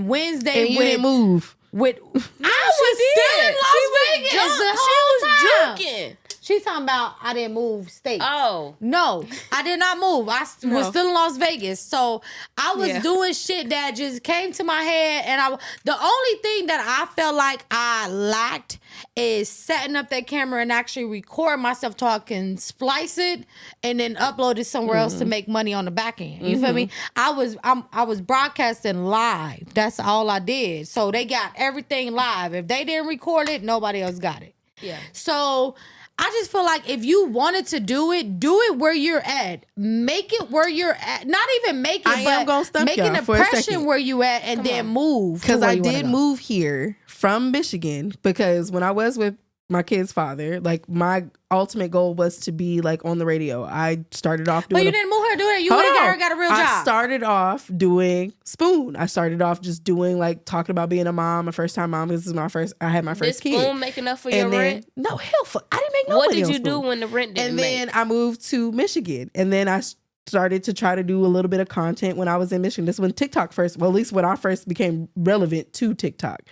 Wednesday And you with didn't move. with I was still in Las Vegas the whole time. She was juking. She's talking about I didn't move states. Oh. No, I did not move. I was still in Las Vegas. So I was Yeah. doing shit that just came to my head. And the only thing that I felt like I lacked is setting up that camera and actually record myself talking, splice it, and then upload it somewhere else to make money on the back end. You feel me? I was broadcasting live. That's all I did. So they got everything live. If they didn't record it, nobody else got it. Yeah. So I just feel like if you wanted to do it where you're at. Make it where you're at. Not even make it, I am gonna but stump make an y'all for a impression second. where you at and then move. to Because where I you wanna did go. move here from Michigan because when I was with my kid's father, like my ultimate goal was to be like on the radio. I started off doing But you didn't move her, do it. You went and got a real I job. started off doing Spoon. I started off just doing like talking about being a mom, a first time mom. This is I had my Did first kid. Spoon make enough for your And then, rent? no, hell fuck. I didn't make no What money did on you do Spoon. when the rent didn't And make? then I moved to Michigan. And then I started to try to do a little bit of content when I was in Michigan. This is when TikTok first, well, at least when I first became relevant to TikTok.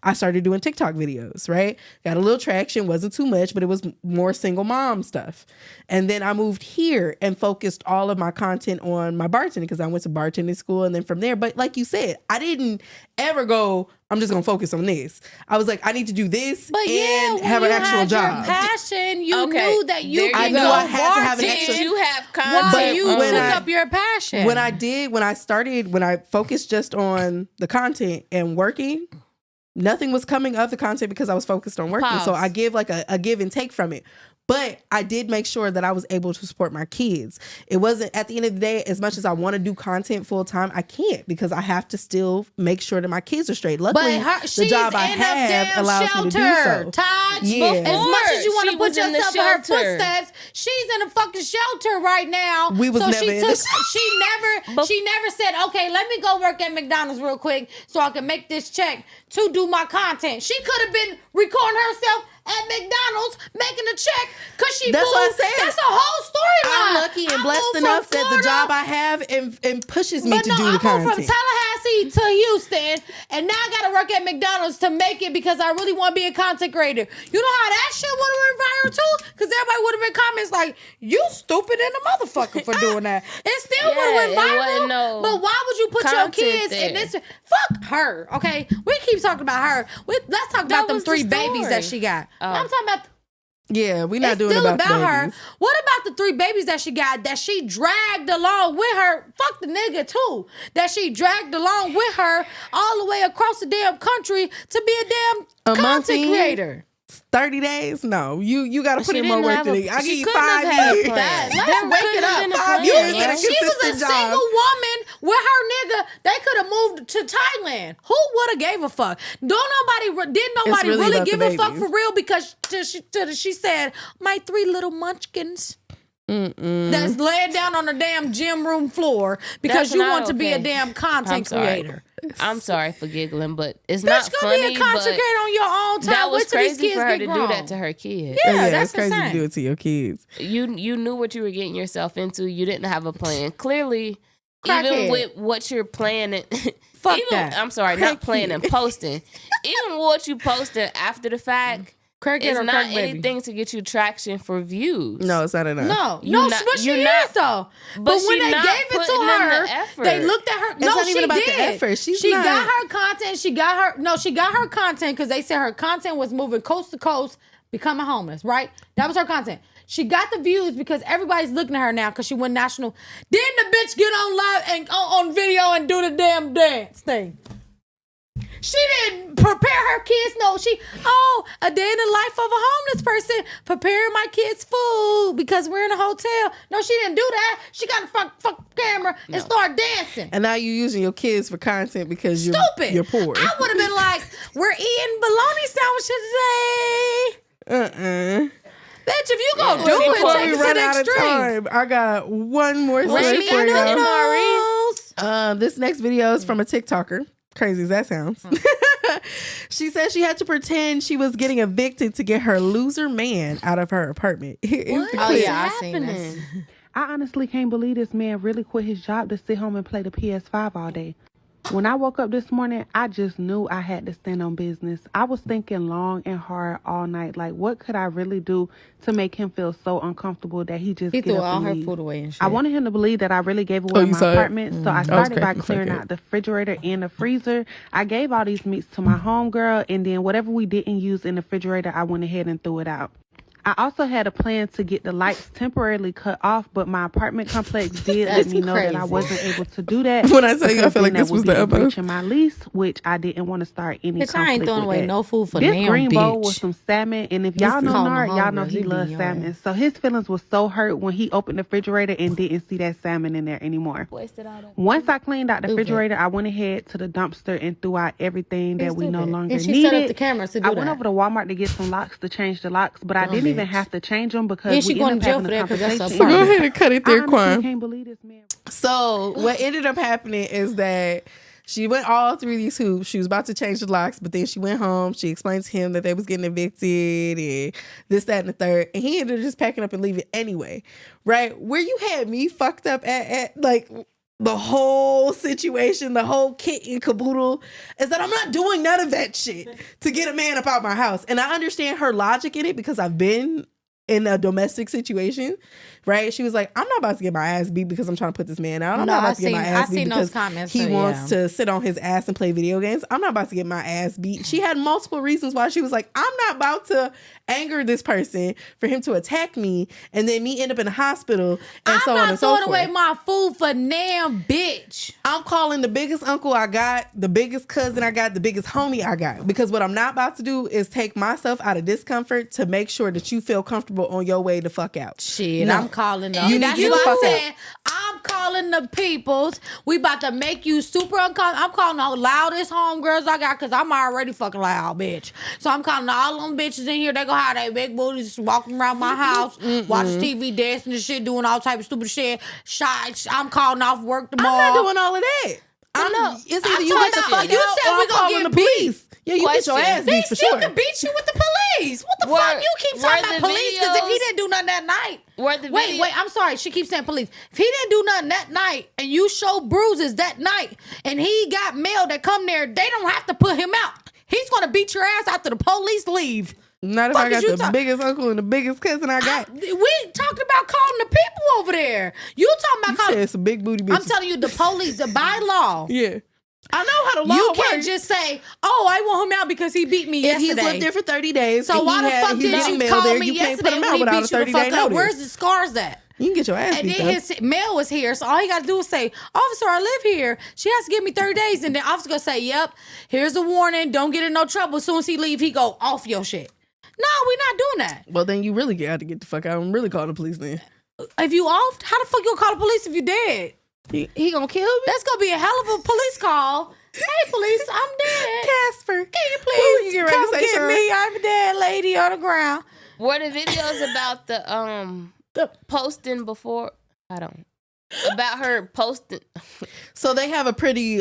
I started doing TikTok videos, right? Got a little traction, wasn't too much, but it was more single mom stuff. And then I moved here and focused all of my content on my bartending because I went to bartending school and then from there. But like you said, I didn't ever go, I'm just gonna focus on this. I was like, I need to do this But yeah, and when have an you actual had job. your passion, you Okay, knew that you there could you go. go I had to have an bartend extra- Did you have while content? you when took I- up your passion. When I focused just on the content and working, nothing was coming of the content because I was focused on working. So Pause. I give like a give and take from it. But I did make sure that I was able to support my kids. It wasn't, at the end of the day, as much as I want to do content full time, I can't because I have to still make sure that my kids are straight. Luckily, the she's job I in a have damn allows shelter, me to do so. Todd. Yeah. As much as you want She to put was in the yourself in her shelter. footsteps, she's in a fucking shelter right now. We was so never she in the she never said, okay, let me go work at McDonald's real quick so I can make this check to do my content. She could have been recording herself at McDonald's making a check because she That's moved. what I said. That's a whole storyline. I'm lucky and I blessed moved enough from that the Florida, job I have and pushes me but to no, do I the moved from content. Tallahassee to Houston, and now I gotta work at McDonald's to make it because I really want to be a content creator. You know how that shit would have went viral too? Because everybody would have been comments like, "You stupid and a motherfucker for doing that." It still would have went Yeah, it viral. wasn't no But why would you put your content kids in there. this? Fuck her. Okay, we keep talking about her. Let's talk about them was the 3 babies that story. she got. Oh. I'm talking about. Yeah, we're not It's doing still about, about the her. babies. What about the 3 babies that she got that she dragged along with her? Fuck the nigga too. That she dragged along with her all the way across the damn country to be a damn A month content in? creator. 30 days? No, you got to put She in more didn't work have than a- me. I she give you couldn't have 5 had a years. plan. Let's There wake couldn't it have up. been a 5 plan. years Yeah. in a She was a consistent job. single woman with her nigga. They could have moved to Thailand. Who would have gave a fuck? Did nobody really really about the give a fuck babies. for real? Because she said, my 3 little munchkins. That's laying down on the damn gym room floor because That's you not want to be a okay. damn content creator. I'm sorry for giggling, but it's Bitch, not go funny. be a content but creator on your own time. that was Wait till these crazy kids for her get to grown. do that to her kid. Yeah, that's it's crazy insane. to do it to your kids. You knew what you were getting yourself into. You didn't have a plan. Clearly, Crackhead. even with what you're planning, Fuck even, that. I'm sorry, not planning, posting. Even what you posted after the fact, Crackhead it's or not crack baby? anything to get you traction for views. No, it's not enough. No, You no, not- but she you're is not- though. but But when she they not gave it to putting in the her, effort. they looked at her. It's no, not she even about the did. effort. She's she not- got her content. She got her content because they said her content was moving coast to coast, becoming homeless. Right? That was her content. She got the views because everybody's looking at her now because she went national. Then the bitch get on live and on video and do the damn dance thing. She didn't prepare her kids. No, a day in the life of a homeless person, preparing my kids food because we're in a hotel. No, she didn't do that. She got the fuck camera and started dancing. And now you using your kids for content because you're Stupid. You're poor. I would have been like, we're eating bologna sandwiches today. Bitch, if you gonna do it, Before take we it to run the out of extreme. time, I got one more story for you. This next video is from a TikToker. Crazy as that sounds. She said she had to pretend she was getting evicted to get her loser man out of her apartment. Here is the clip. I seen this. I honestly can't believe this man really quit his job to sit home and play the PS5 all day. When I woke up this morning, I just knew I had to stand on business. I was thinking long and hard all night. Like, what could I really do to make him feel so uncomfortable that he just He get threw up all and her leave? food away and shit. I wanted him to believe that I really gave away you my saw it? apartment. So I started by cracking, clearing second. out the refrigerator and the freezer. I gave all these meats to my homegirl, and then whatever we didn't use in the refrigerator, I went ahead and threw it out. I also had a plan to get the lights temporarily cut off, but my apartment complex did let me know that I wasn't able to do that. When I tell you, I because feel like then this that was would the be utmost. breaching my lease, which I didn't want to start any Bitch, I ain't conflict throwing with away that. no food for This damn green bowl bitch. with some salmon, and if y'all know calling Nard, the y'all know homegirls, he he loves be salmon. alright. So his feelings was so hurt when he opened the refrigerator and didn't see that salmon in there anymore. Wasted all that. Once I cleaned out the Stupid. refrigerator, I went ahead to the dumpster and threw out everything that we no stupid. longer And she needed. set up the cameras to do I went that. over to Walmart to get some locks to change the locks, but I Dumb didn't even bitch. have to change them because And she we going ended to up jail having for a that 'cause that's conversation. So go ahead and cut it there, I honestly Quan. can't believe this man. So what ended up happening is that she went all through these hoops. She was about to change the locks, but then she went home. She explained to him that they was getting evicted and this, that, and the third. And he ended up just packing up and leaving anyway. Right? Where you had me fucked up at like the whole situation, the whole kit and caboodle, is that I'm not doing none of that shit to get a man up out my house. And I understand her logic in it because I've been in a domestic situation, right? She was like, I'm not about to get my ass beat because I'm trying to put this man out. I'm No, not about I to get my seen- ass I beat seen those because comments, he so, wants yeah. to sit on his ass and play video games. I'm not about to get my ass beat. She had multiple reasons why she was like, I'm not about to anger this person for him to attack me and then me end up in the hospital and so on and so I'm not forth. throwing away my food for damn bitch. I'm calling the biggest uncle I got, the biggest cousin I got, the biggest homie I got. Because what I'm not about to do is take myself out of discomfort to make sure that you feel comfortable on your way the fuck out. Shit, No. I'm calling the. You need That's to get what the I fuck said. I'm calling the peoples. We about to make you super uncomfortable. I'm calling the loudest homegirls I got because I'm already fucking loud, bitch. So I'm calling all them bitches in here. They gonna have their big booties walking around my house, watching TV, dancing and shit, doing all type of stupid shit. I'm calling off work tomorrow. I'm not doing all of that. It's either you get the fuck You out said or we I'm gonna calling get the police. Yeah, you get your Question. ass They beat for still sure. can beat you with the police. What the fuck? You keep talking about police because if he didn't do nothing that night. Wait, I'm sorry. She keeps saying police. If he didn't do nothing that night and you show bruises that night and he got mail that come there, they don't have to put him out. He's gonna beat your ass after the police leave. Not if Fuck I got is you the biggest uncle and the biggest cousin I got. We talking about calling the people over there. You talking about You calling? said some big booty bitches. I'm telling you, the police, by law. Yeah. I know how the law You works. can't just say, "Oh, I want him out because he beat me If yesterday." he's lived there for 30 days, So and why the fuck he's did getting you mail call there, me you can't put yesterday him when out he without a beat you the 30-day fuck up? notice. Where's the scars at? You can get your ass And beat then up. his mail was here, so all he got to do is say, "Officer, I live here. She has to give me 30 days." And the officer gonna say, "Yep, here's a warning. Don't get in no trouble." As soon as he leave, he go off your shit. No, we're not doing that. Well, then you really got to get the fuck out and really call the police then. If you off, how the fuck you gonna call the police if you dead? He gonna kill me? That's gonna be a hell of a police call. Hey, police, I'm dead. Casper, Can you Who please you get ready to come say, get Sean? me? I'm a dead lady on the ground. Were the videos about the posting before? I don't. About her posting. So they have a pretty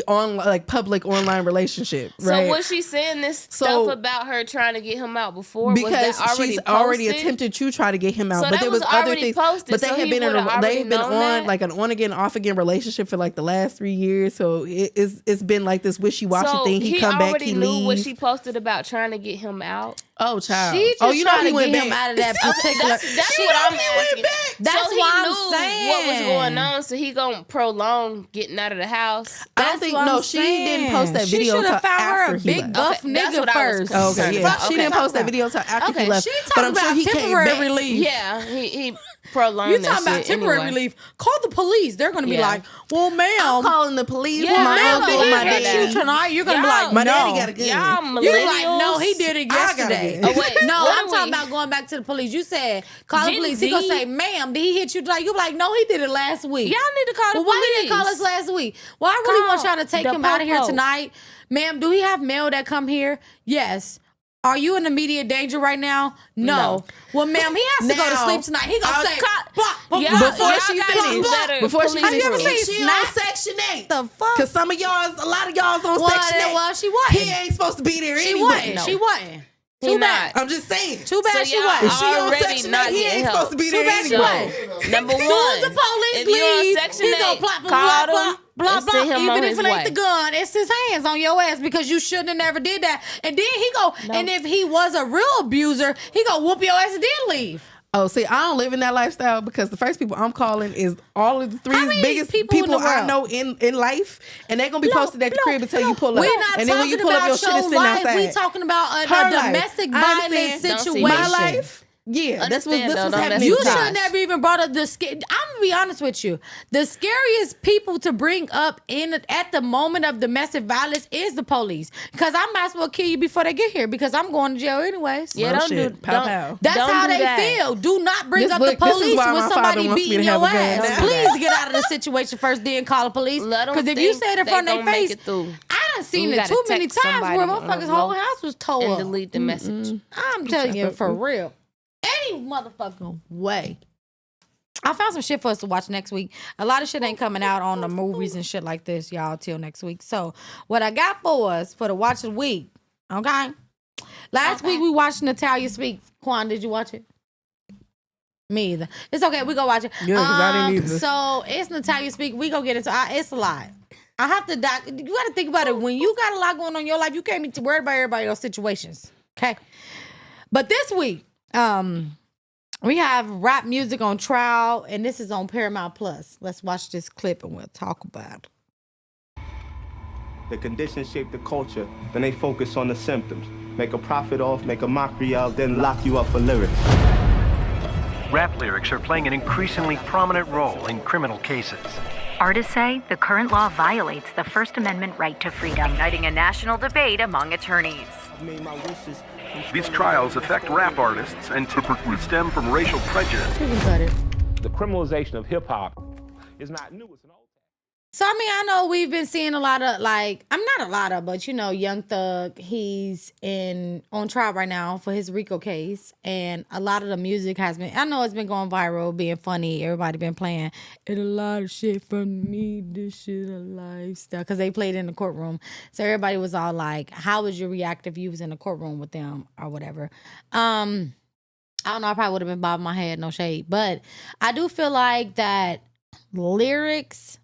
public online relationship, right? So was she saying this So- stuff about her trying to get him out before? Because was that already she's already posted? attempted to try to get him out, So but that there was was other already things. posted, But they so have he been would've already they've been known on that? like an on again, off again relationship for like the last 3 years. So it's been like this wishy washy So thing. He come back, already he knew leave. what she posted about trying to get him out. Oh, child. She just oh, you know trying he to went get back. him out of that particular. That's what I'm asking. That's so he what knew I'm saying. what was going on, so he gonna prolong getting out of the house. I don't think, what no, I'm she didn't post that She video should until have found her after a he big left. buff Okay, that's nigga what I was first. Okay, concerned yeah. about. She Okay. didn't post that video until after Okay. he left. She but talking I'm sure about he came temporary back. relief. Yeah, he prolonged You that talking about shit temporary anyway. relief? Call the police. They're gonna be Yeah. like, "Well, ma'am, I'm calling the police. Yeah, my ma'am, uncle, did my he hit daddy. you tonight." You're gonna be Y'all- like, My "No." daddy got a gun. Y'all millennials. You're like, "No, he did it I got a yesterday." gun. Oh, wait, No, what I'm are talking we- about going back to the police. You said call the Gen police. He gonna Z? say, "Ma'am, did he hit you tonight?" You be like, "No, he did it last week." Y'all need to call the Well, why police. he didn't call us last week? Well, I really want Call y'all to take the him out of here po-po. tonight. Ma'am, do we have mail that come here? Yes. Are you in immediate danger right now? No. Well, ma'am, he has to go to Now, sleep tonight. He gonna I'll say, cut- blah, blah, Y'all- blah, Before blah, she blah, finished, blah, better before she police Have you ever finished, seen she Snap? on Section 8. The fuck? Because some of y'all, a lot of y'all's on Well, Section 8. well, she wasn't. He ain't supposed to be there She anyway. wasn't. She wasn't. He Too not. bad. I'm just saying. Too bad So she y'all wasn't. If she on already Section not 8, he getting ain't help. supposed to be Too there bad she anyway. wasn't. Number As soon as the one, police if you're on leave, Section he's gonna 8, plop, blah, call blah, them blah, and blah. send him on Even his if it ain't way. the gun, it's his hands on your ass because you shouldn't have never did that. And then he go, and if he was a real abuser, he gonna whoop your ass and then leave. Oh, see, I don't live in that lifestyle because the first people I'm calling is all of the three How many biggest people in the I world? know in life, and they're gonna be posted at the crib until you pull up. We're not and then when you talking pull up, your about shit is your sitting life. outside. We talking about a Her life. domestic I violence understand. Don't see situation. My life, yeah, this was Understand, though, don't happening. mess You with Josh. should never even brought up the I'm gonna be honest with you. The scariest people to bring up at the moment of domestic violence is the police. Because I might as well kill you before they get here because I'm going to jail anyways. Yeah, Real don't shit. do Pow, don't, pow. That's don't how do they that. feel. Do not bring This up book- the this is police why when my father somebody wants me beating to your have a gun ass. now. Please get out of the situation first, then call the police. Let 'em Because if you think say it in they front of gonna their make face, it through. I done seen You it gotta too many text times where somebody on motherfuckers' the whole low house was towed and up. delete the message. I'm telling you for real. Any motherfucking way. I found some shit for us to watch next week. A lot of shit ain't coming out on the movies and shit like this, y'all, till next week. So what I got for us for the watch of the week, okay? Last week we watched Natalia Speaks. Quan, did you watch it? Me either. It's okay. We go watch it. Yeah, 'cause I didn't either. So it's Natalia Speak. We go get into it's a lot. I have to. You got to think about it. When you got a lot going on in your life, you can't be worried about everybody else's situations. Okay. But this week, we have rap music on trial, and this is on Paramount Plus. Let's watch this clip and we'll talk about it. The conditions shape the culture, then they focus on the symptoms. Make a profit off, make a mockery of, then lock you up for lyrics. Rap lyrics are playing an increasingly prominent role in criminal cases. Artists say the current law violates the First Amendment right to freedom, igniting a national debate among attorneys. These trials affect rap artists and typically stem from racial prejudice. The criminalization of hip-hop is not new. It's an old. So, I mean, I know we've been seeing a lot of, not a lot of, but, Young Thug, he's on trial right now for his RICO case. And a lot of the music has been, I know it's been going viral, being funny. Everybody been playing, "It's a lot of shit from me, this shit a lifestyle." Because they played in the courtroom. So everybody was all like, how would you react if you was in the courtroom with them or whatever? I don't know, I probably would have been bobbing my head, no shade. But I do feel like that lyrics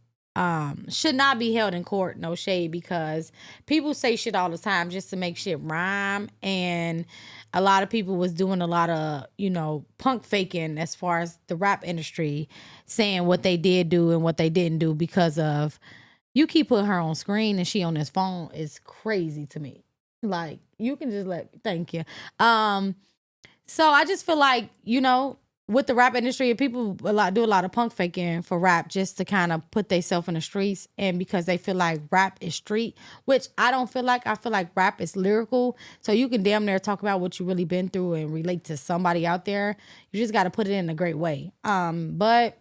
should not be held in court, no shade, because people say shit all the time just to make shit rhyme, and a lot of people was doing a lot of punk faking as far as the rap industry, saying what they did do and what they didn't do because of you keep putting her on screen and she on this phone is crazy to me. Like, you can just thank you. So I just feel like with the rap industry, people do a lot of punk faking for rap just to kind of put themselves in the streets, and because they feel like rap is street, which I don't feel like. I feel like rap is lyrical, so you can damn near talk about what you really been through and relate to somebody out there. You just got to put it in a great way. But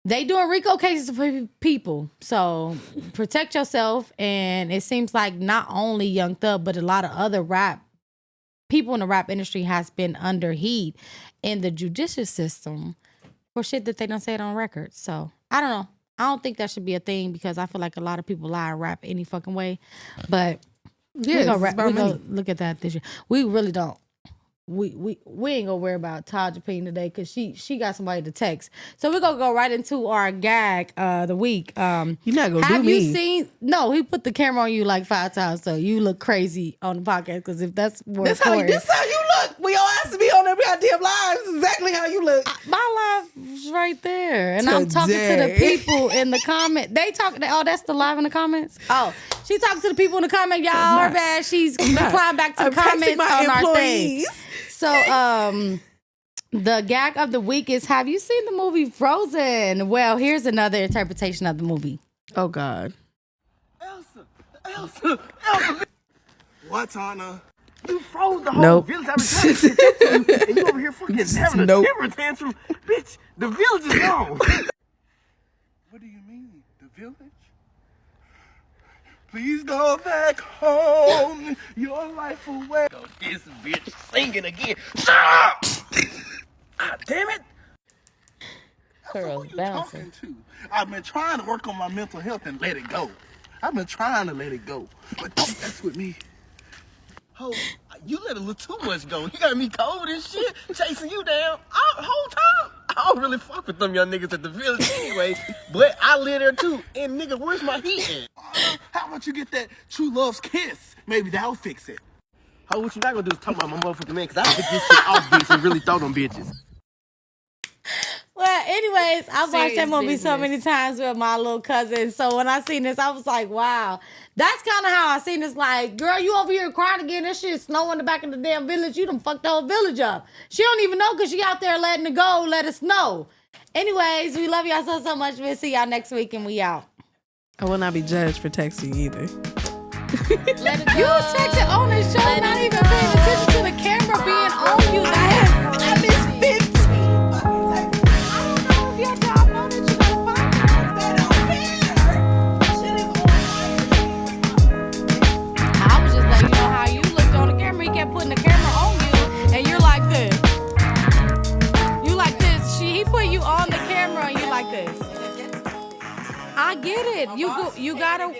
they doing RICO cases for people, so protect yourself. And it seems like not only Young Thug, but a lot of other people in the rap industry has been under heat in the judicial system for shit that they done said on record. So I don't know. I don't think that should be a thing because I feel like a lot of people lie and rap any fucking way. But Yeah, we it's about gonna money. look at that this year. We really don't. We ain't gonna worry about Taj Payne today because she got somebody to text. So we're gonna go right into our gag the week. You're not gonna have do you me. seen? No, he put the camera on you like 5 times, so you look crazy on the podcast. Because if that's more This how you look. We all have to be on every goddamn lives. Exactly exactly how you look. My live's right there. And I'm talking to the people in the comment. They talking, oh, that's the live in the comments? Oh, she talking to the people in the comment. Y'all, her bad. She's replying back to the comments on our thing. So, the gag of the week is, have you seen the movie Frozen? Well, here's another interpretation of the movie. Oh, God. Elsa. What, Anna? You froze the whole village every time you and you over here fucking having a temper tantrum. Bitch, the village is gone. What do you mean, the village? Please go back home, your life away. This bitch singing again. Shut up! God damn it! Girl, bouncing. I've been trying to work on my mental health and let it go. I've been trying to let it go, but don't mess with me. Oh, you let a little too much go. You got me cold and shit, chasing you down the whole time. I don't really fuck with them young niggas at the village anyway, but I live there too. And nigga, where's my heat at? How about you get that true love's kiss? Maybe that'll fix it. Oh, what you not gonna do is talk about my motherfucking man, because I pick this shit off bitch and really throw them bitches. Well, anyways, I've watched that movie so many times with my little cousin. So when I seen this, I was like, wow. That's kind of how I seen this. Like, girl, you over here crying again. This shit snow in the back of the damn village. You done fucked the whole village up. She don't even know because she out there letting it go. Let us know. Anyways, we love y'all so much. We'll see y'all next week and we out. I will not be judged for texting either. You texted on the show, not even paying attention to the camera being on you. That is 15. Putting the camera on you and you're like this. You like this. He put you on the camera and you like this. I get it. You gotta.